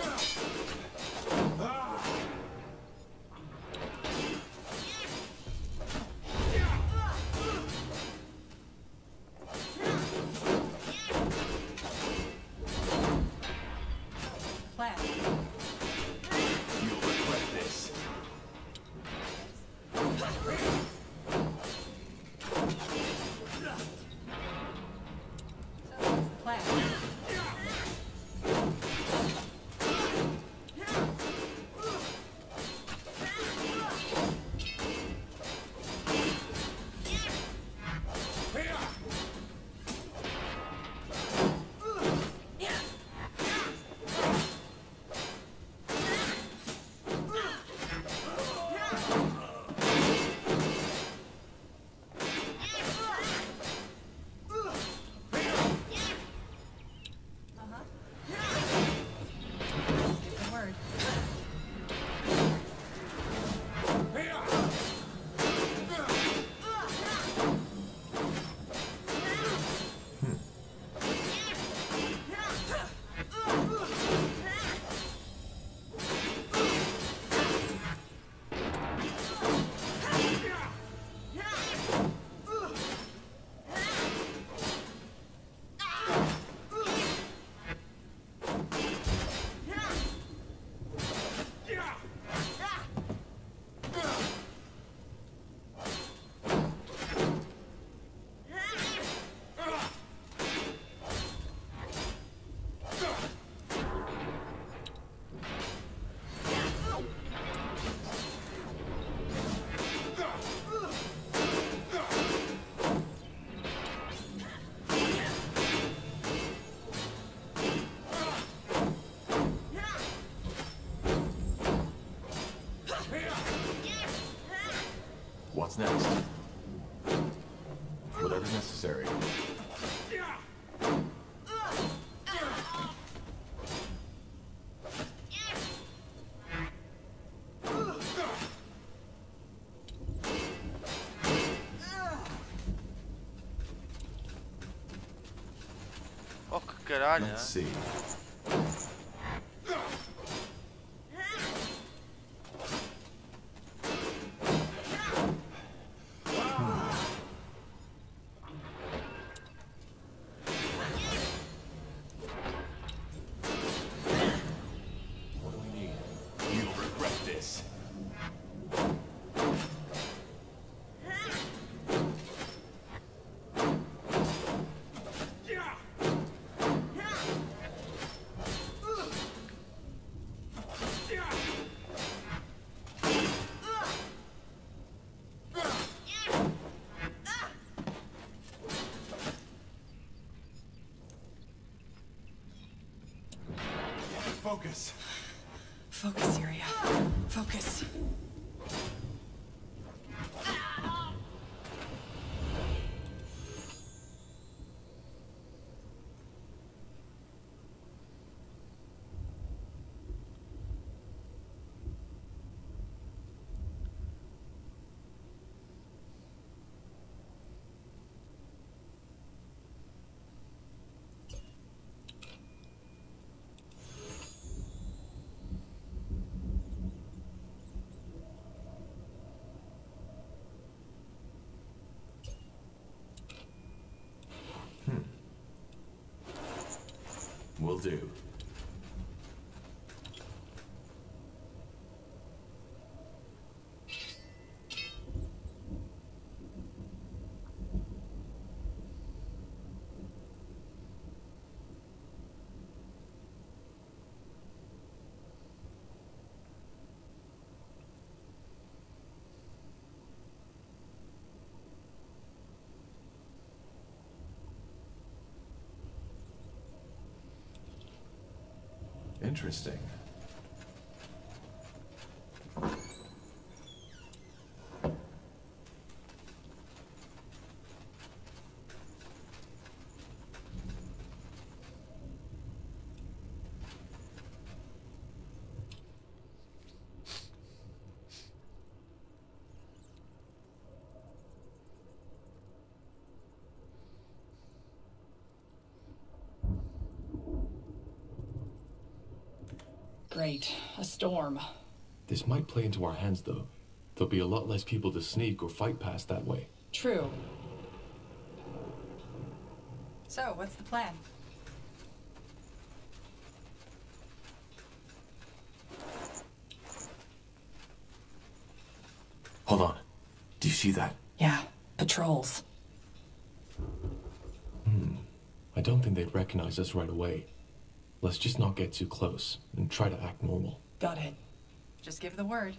What's next? Whatever's necessary. Oh, que caralho, Let's see. Focus. Focus, Syria. Focus. Will do. Interesting. Great. A storm. This might play into our hands, though. There'll be a lot less people to sneak or fight past that way. True. So, what's the plan? Hold on. Do you see that? Yeah. Patrols. I don't think they'd recognize us right away. Let's just not get too close and try to act normal. Got it. Just give the word.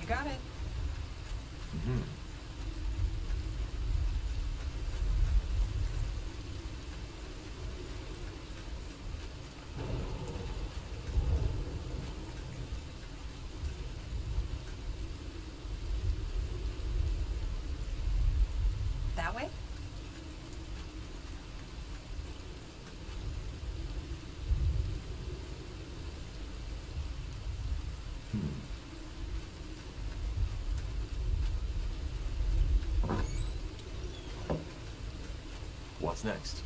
You got it. That way? What's next?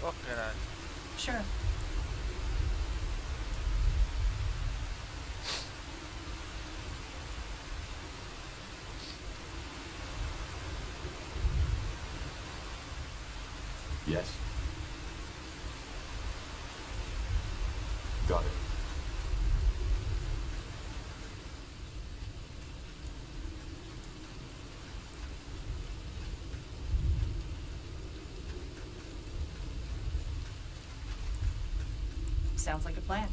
Oh, caralho. Sure. Yes. Got it. Sounds like a plan.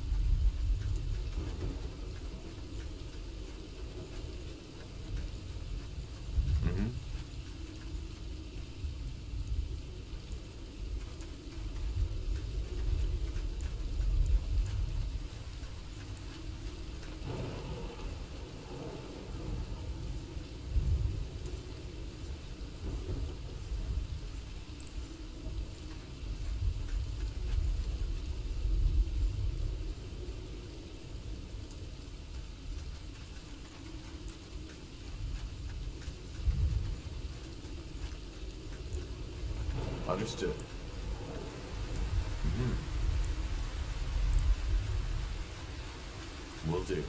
Understood. Will do.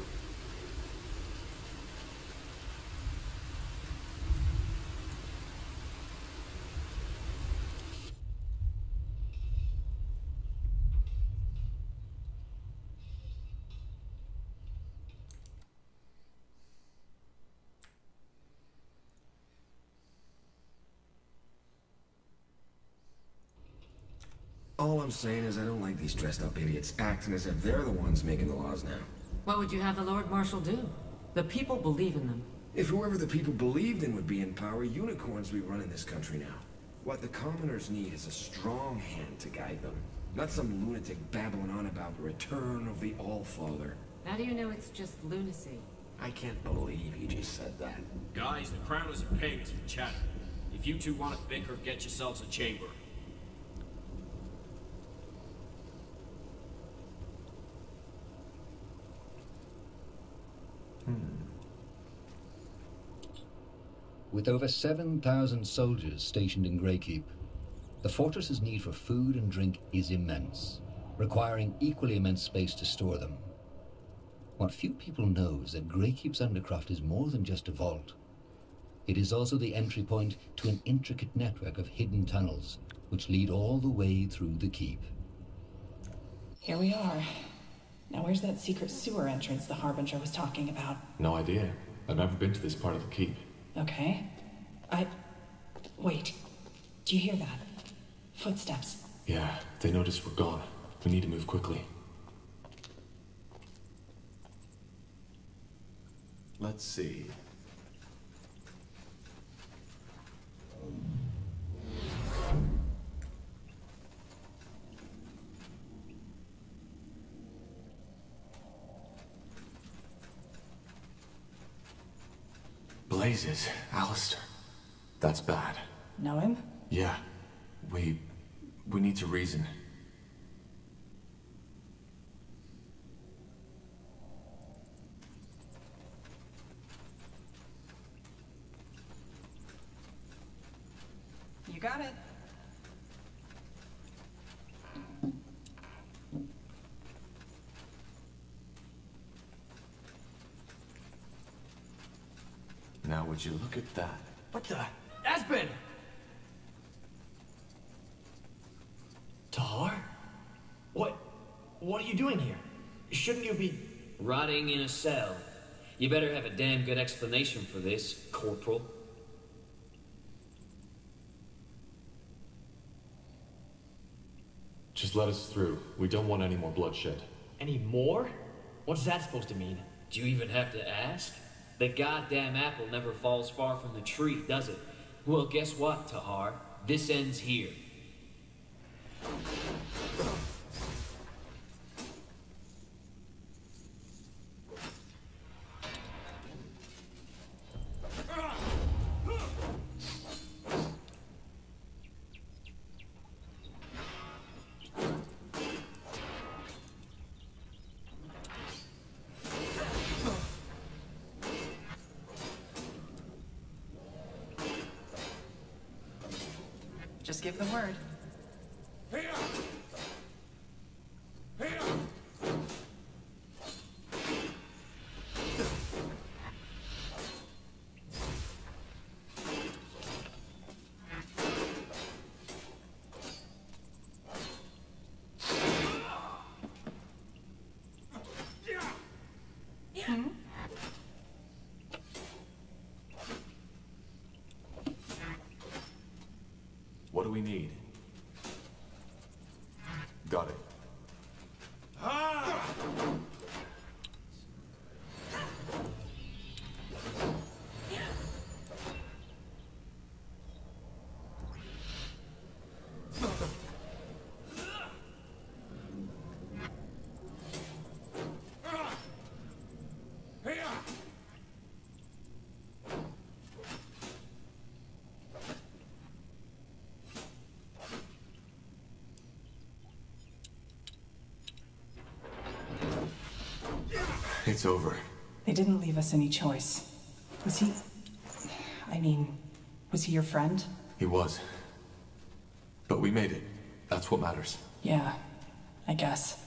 All I'm saying is I don't like these dressed up idiots acting as if they're the ones making the laws now. What would you have the Lord Marshal do? The people believe in them. If whoever the people believed in would be in power, unicorns would be running this country now. What the commoners need is a strong hand to guide them. Not some lunatic babbling on about the return of the All-Father. How do you know it's just lunacy? I can't believe he just said that. Guys, the crown isn't paying us for chatter. If If you two want to bicker, get yourselves a chamber. With over 7,000 soldiers stationed in Greykeep, the fortress's need for food and drink is immense, requiring equally immense space to store them. What few people know is that Greykeep's undercroft is more than just a vault. It is also the entry point to an intricate network of hidden tunnels, which lead all the way through the keep. Here we are. Now where's that secret sewer entrance the Harbinger was talking about? No idea. I've never been to this part of the keep. Okay. Wait. Do you hear that? Footsteps. Yeah, they noticed we're gone. We need to move quickly. Let's see. Blazes, Alistair. That's bad. Know him? Yeah. We need to reason. You got it. Now would you look at that? What the? Aspen! Tahar? What are you doing here? Shouldn't you be... Rotting in a cell. You better have a damn good explanation for this, Corporal. Just let us through. We don't want any more bloodshed. Any more? What's that supposed to mean? Do you even have to ask? The goddamn apple never falls far from the tree, does it? Well, guess what, Tahar? This ends here. Just give the word. What do we need? Got it. It's over. They didn't leave us any choice. Was he... was he your friend? He was. But we made it. That's what matters. Yeah, I guess.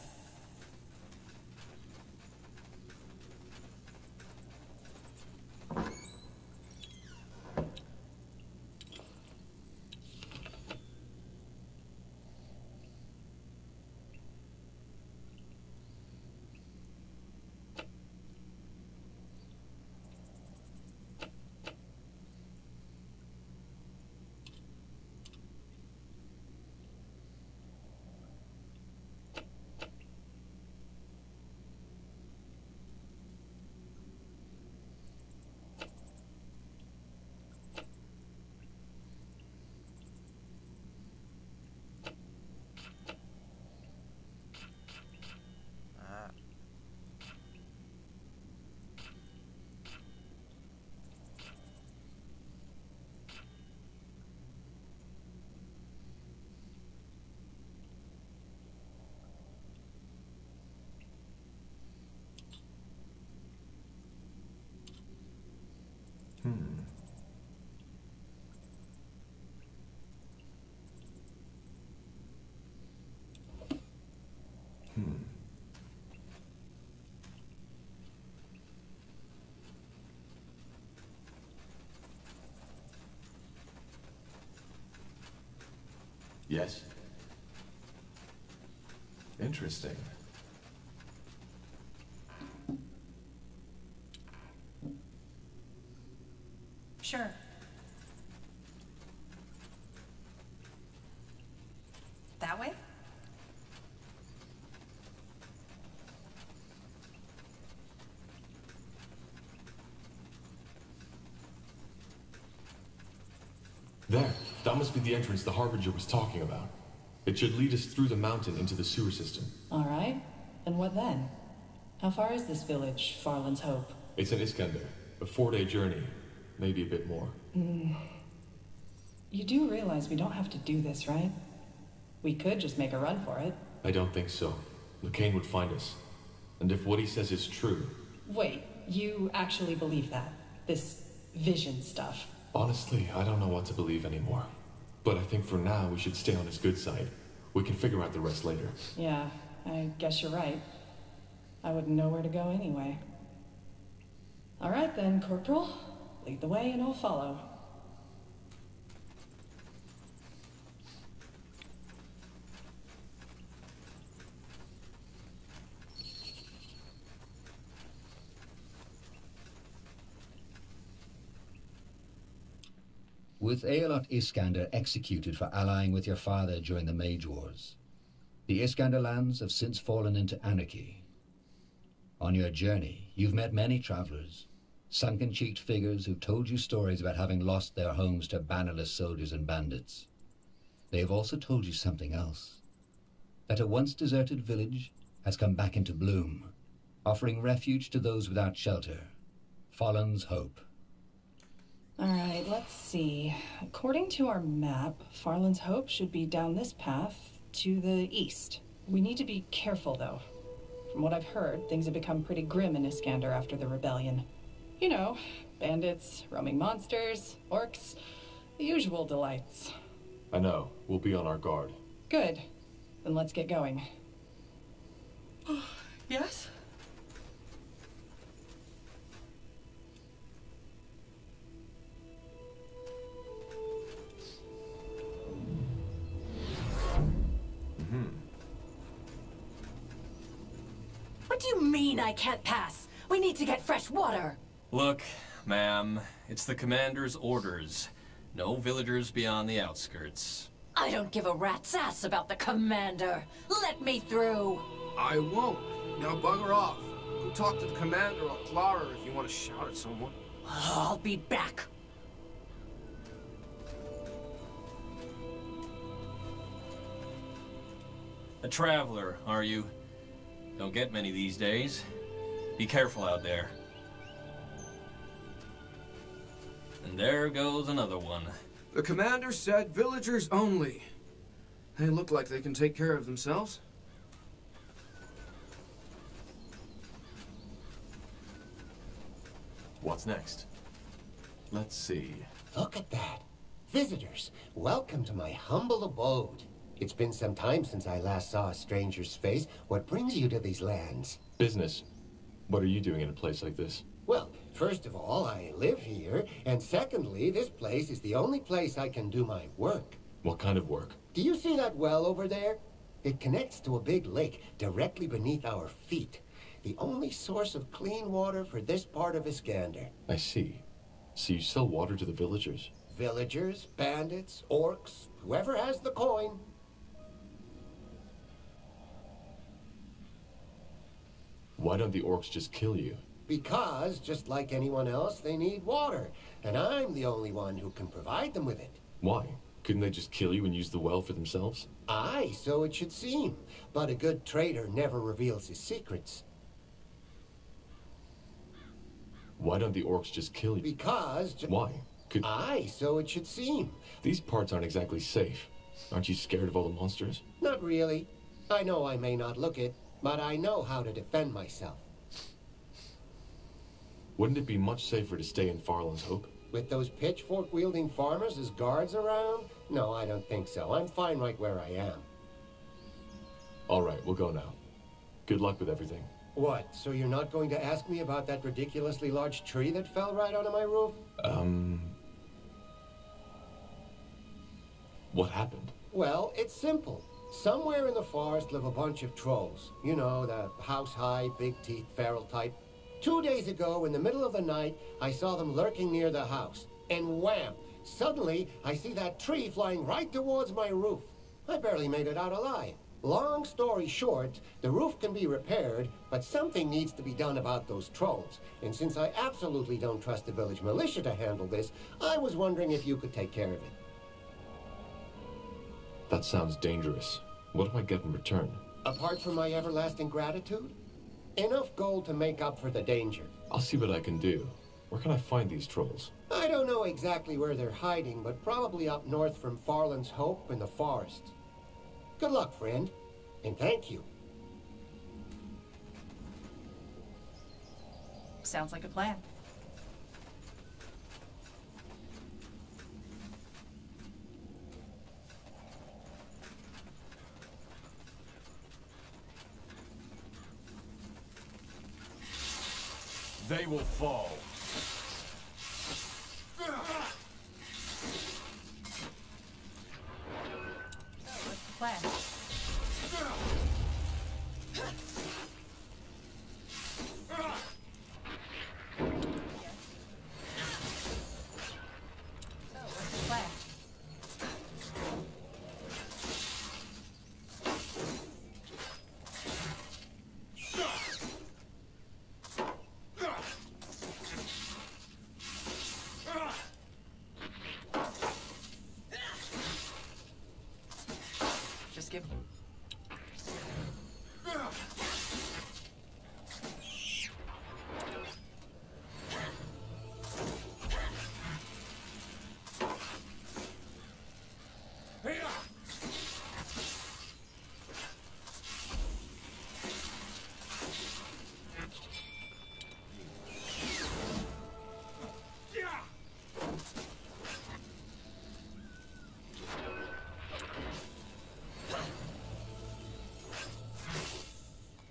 Yes? Interesting. Sure. That way? There. That must be the entrance the Harbinger was talking about. It should lead us through the mountain into the sewer system. All right. And what then? How far is this village, Farland's Hope? It's in Iskander. A 4-day journey. Maybe a bit more. You do realize we don't have to do this, right? We could just make a run for it. I don't think so. Lucane would find us. And if what he says is true... Wait, you actually believe that? This vision stuff? Honestly, I don't know what to believe anymore. But I think for now we should stay on his good side. We can figure out the rest later. Yeah, I guess you're right. I wouldn't know where to go anyway. All right then, Corporal. Lead the way and I'll follow. With Aelot Iskander executed for allying with your father during the Mage Wars, the Iskander lands have since fallen into anarchy. On your journey, you've met many travelers, sunken-cheeked figures who've told you stories about having lost their homes to bannerless soldiers and bandits. They have also told you something else, that a once deserted village has come back into bloom, offering refuge to those without shelter. Farland's Hope. All right, let's see. According to our map, Farland's Hope should be down this path to the east. We need to be careful, though. From what I've heard, things have become pretty grim in Iskander after the rebellion. You know, bandits, roaming monsters, orcs, the usual delights. I know. We'll be on our guard. Good. Then let's get going. Yes? What do you mean I can't pass? We need to get fresh water. Look, ma'am, it's the commander's orders. No villagers beyond the outskirts. I don't give a rat's ass about the commander. Let me through. I won't. Now bugger off. Go talk to the commander or Clara if you want to shout at someone. I'll be back. A traveler, are you? Don't get many these days. Be careful out there. And there goes another one. The commander said villagers only. They look like they can take care of themselves. What's next? Let's see. Look at that. Visitors, welcome to my humble abode. It's been some time since I last saw a stranger's face. What brings you to these lands? Business. What are you doing in a place like this? Well, first of all, I live here, and secondly, this place is the only place I can do my work. What kind of work? Do you see that well over there? It connects to a big lake directly beneath our feet. The only source of clean water for this part of Iskander. I see. So you sell water to the villagers? Villagers, bandits, orcs, whoever has the coin. Why don't the orcs just kill you? Because, just like anyone else, they need water. And I'm the only one who can provide them with it. Why? Couldn't they just kill you and use the well for themselves? Aye, so it should seem. But a good trader never reveals his secrets. Why don't the orcs just kill you? Because... Why? Aye, so it should seem. These parts aren't exactly safe. Aren't you scared of all the monsters? Not really. I know I may not look it, but I know how to defend myself. Wouldn't it be much safer to stay in Farland's Hope? With those pitchfork-wielding farmers as guards around? No, I don't think so. I'm fine right where I am. All right, we'll go now. Good luck with everything. What, so you're not going to ask me about that ridiculously large tree that fell right onto my roof? What happened? Well, it's simple. Somewhere in the forest live a bunch of trolls. You know, the house-high, big-teeth, feral type. 2 days ago, in the middle of the night, I saw them lurking near the house. And wham! Suddenly, I see that tree flying right towards my roof. I barely made it out alive. Long story short, the roof can be repaired, but something needs to be done about those trolls. And since I absolutely don't trust the village militia to handle this, I was wondering if you could take care of it. That sounds dangerous. What do I get in return? Apart from my everlasting gratitude? Enough gold to make up for the danger. I'll see what I can do. Where can I find these trolls? I don't know exactly where they're hiding, but probably up north from Farland's Hope in the forest. Good luck, friend. And thank you. Sounds like a plan. They will fall. What's the plan? Just give him.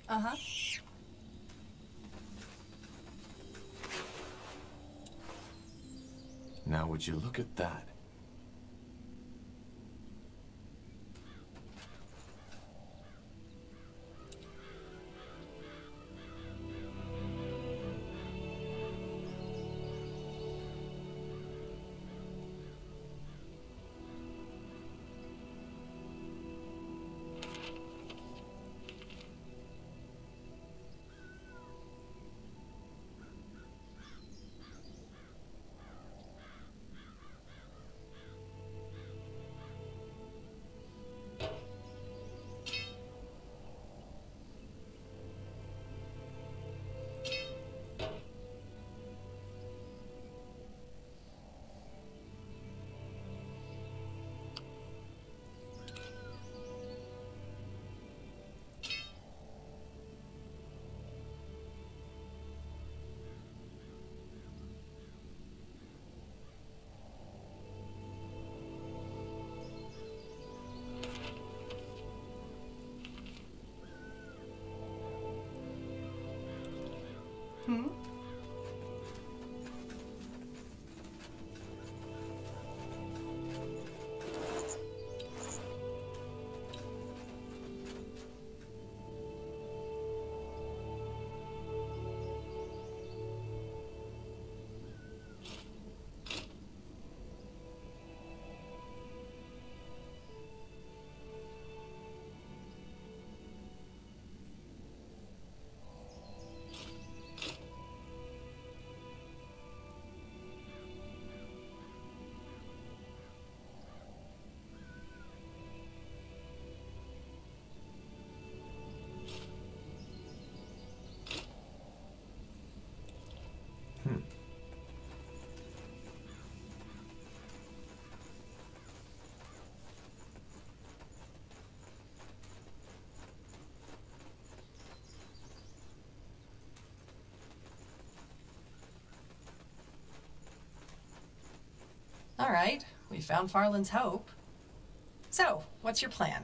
Uh-huh. Now would you look at that? Hmm? All right, we found Farland's Hope. So, what's your plan?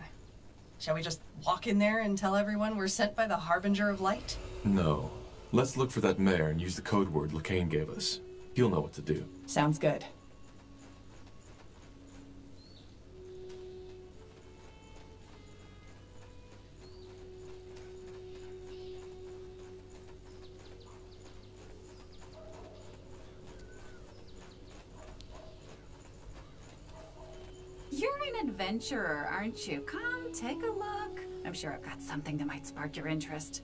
Shall we just walk in there and tell everyone we're sent by the Harbinger of Light? No. Let's look for that mayor and use the code word Lacane gave us. He'll know what to do. Sounds good. adventurer, aren't you? Come, take a look. I'm sure I've got something that might spark your interest.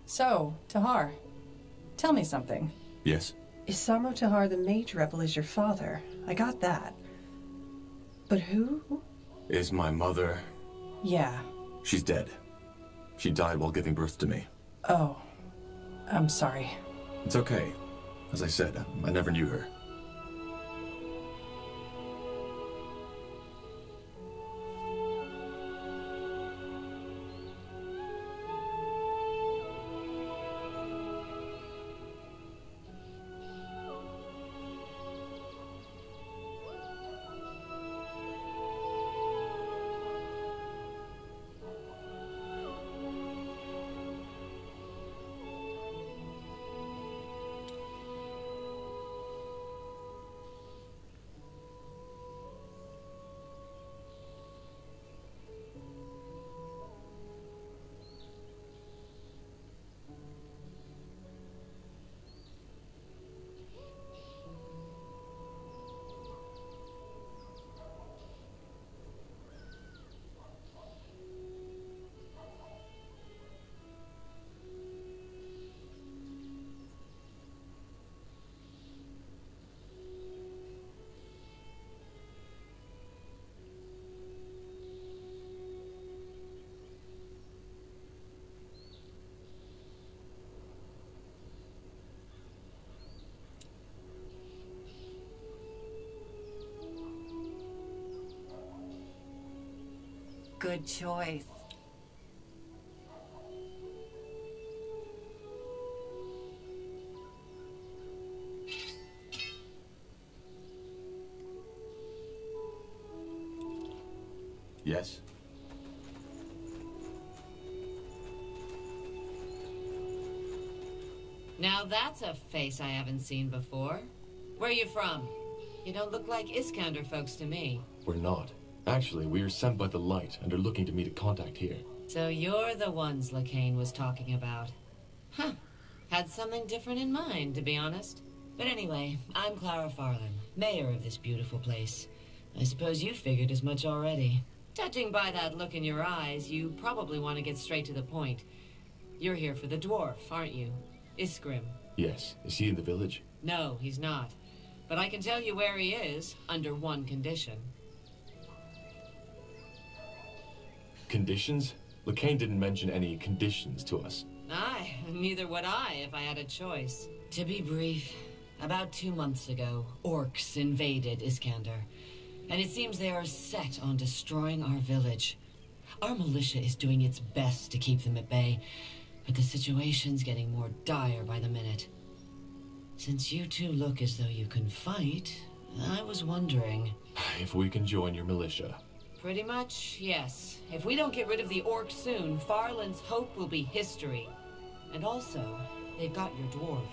So, Tahar, tell me something. Yes? Isamo Tahar the Mage Rebel is your father. I got that. But who? Is my mother... Yeah. She's dead. She died while giving birth to me. Oh. I'm sorry. It's okay. As I said, I never knew her. Good choice. Yes? Now that's a face I haven't seen before. Where are you from? You don't look like Iskander folks to me. We're not. Actually, we are sent by the Light and are looking to meet a contact here. So you're the ones Lacane was talking about. Huh. Had something different in mind, to be honest. But anyway, I'm Clara Farland, mayor of this beautiful place. I suppose you figured as much already. Judging by that look in your eyes, you probably want to get straight to the point. You're here for the dwarf, aren't you? Iskrim. Yes. Is he in the village? No, he's not. But I can tell you where he is, under one condition. Conditions? Lacane didn't mention any conditions to us. Aye, neither would I if I had a choice. To be brief, about 2 months ago, orcs invaded Iskander. And it seems they are set on destroying our village. Our militia is doing its best to keep them at bay, but the situation's getting more dire by the minute. Since you two look as though you can fight, I was wondering... If we can join your militia. Pretty much, yes. If we don't get rid of the orcs soon, Farland's hope will be history. And also, they've got your dwarf.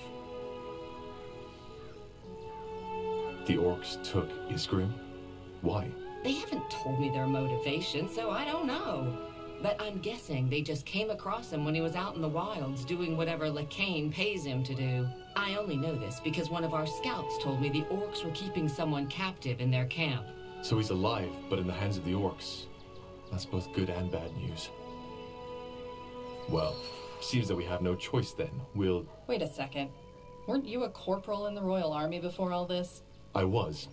The orcs took Iskrim? Why? They haven't told me their motivation, so I don't know. But I'm guessing they just came across him when he was out in the wilds doing whatever Lacane pays him to do. I only know this because one of our scouts told me the orcs were keeping someone captive in their camp. So he's alive, but in the hands of the orcs. That's both good and bad news. Well, seems that we have no choice then. We'll... Wait a second. Weren't you a corporal in the Royal Army before all this? I was.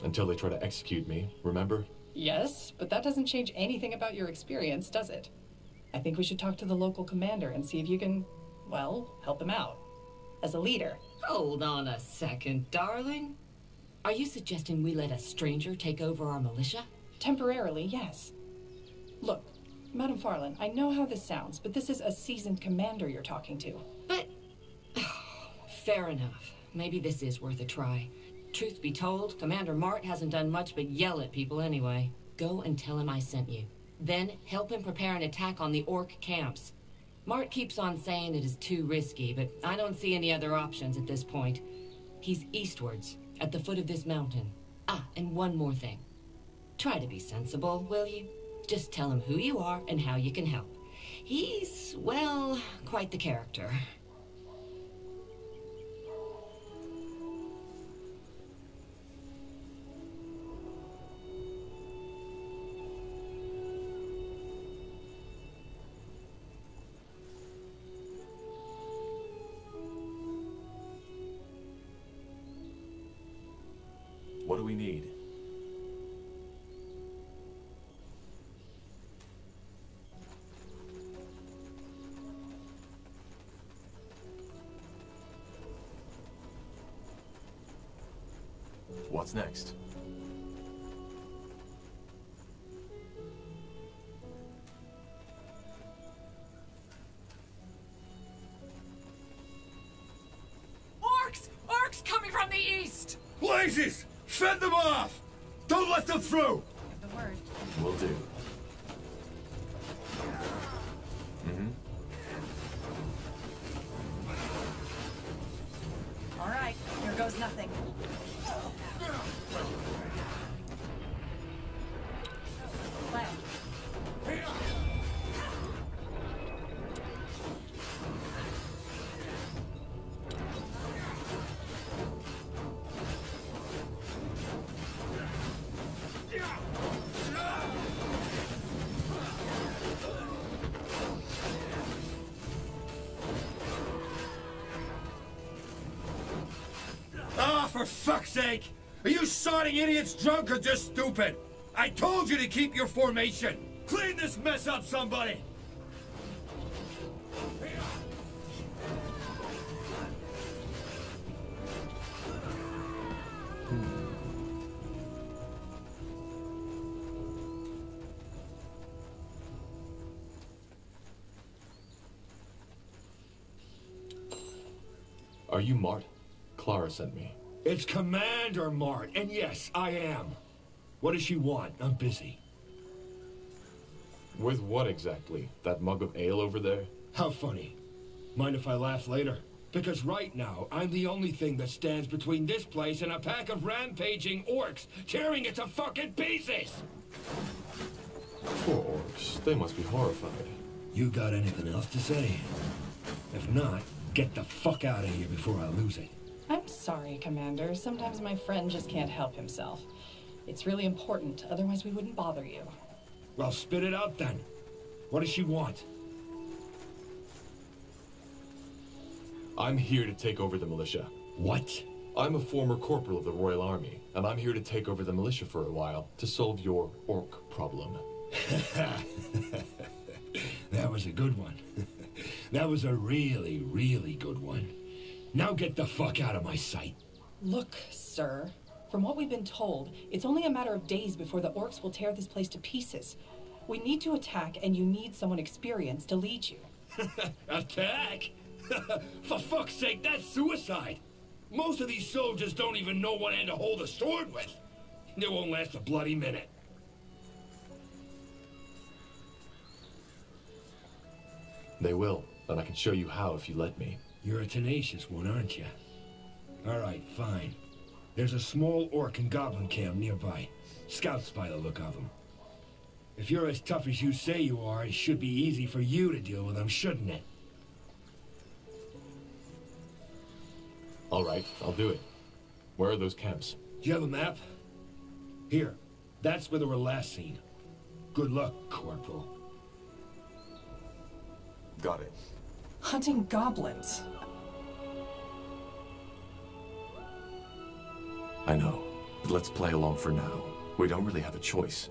Until they try to execute me, remember? Yes, but that doesn't change anything about your experience, does it? I think we should talk to the local commander and see if you can, well, help him out. As a leader. Hold on a second, darling. Are you suggesting we let a stranger take over our militia? Temporarily, yes. Look, Madam Farland, I know how this sounds, but this is a seasoned commander you're talking to. But... fair enough. Maybe this is worth a try. Truth be told, Commander Mart hasn't done much but yell at people anyway. Go and tell him I sent you. Then help him prepare an attack on the orc camps. Mart keeps on saying it is too risky, but I don't see any other options at this point. He's eastwards, at the foot of this mountain. Ah, and one more thing. Try to be sensible, will you? Just tell him who you are and how you can help. He's, well, quite the character. What do we need? What's next? Orcs! Orcs coming from the east! Blazes! Fend them off! Don't let them through! The word. Will do. All right, here goes nothing. Plan. Ah, for fuck's sake! Are you sodding idiots drunk or just stupid? I told you to keep your formation! Clean this mess up, somebody! Are you Mart? Clara sent me. It's Commander Mart, and yes, I am. What does she want? I'm busy. With what exactly? That mug of ale over there? How funny. Mind if I laugh later? Because right now, I'm the only thing that stands between this place and a pack of rampaging orcs tearing it to fucking pieces! Poor orcs. They must be horrified. You got anything else to say? If not, get the fuck out of here before I lose it. I'm sorry, Commander. Sometimes my friend just can't help himself. It's really important, otherwise we wouldn't bother you. Well, spit it out then. What does she want? I'm here to take over the militia. What? I'm a former corporal of the Royal Army, and I'm here to take over the militia for a while to solve your orc problem. That was a good one. That was a really, really good one. Now get the fuck out of my sight. Look, sir. From what we've been told, it's only a matter of days before the orcs will tear this place to pieces. We need to attack, and you need someone experienced to lead you. Attack? For fuck's sake, that's suicide! Most of these soldiers don't even know what end to hold a sword with. They won't last a bloody minute. They will, and I can show you how if you let me. You're a tenacious one, aren't you? All right, fine. There's a small orc and goblin camp nearby. Scouts by the look of them. If you're as tough as you say you are, it should be easy for you to deal with them, shouldn't it? All right, I'll do it. Where are those camps? Do you have a map? Here. That's where they were last seen. Good luck, Corporal. Got it. Hunting goblins. I know, but let's play along for now. We don't really have a choice.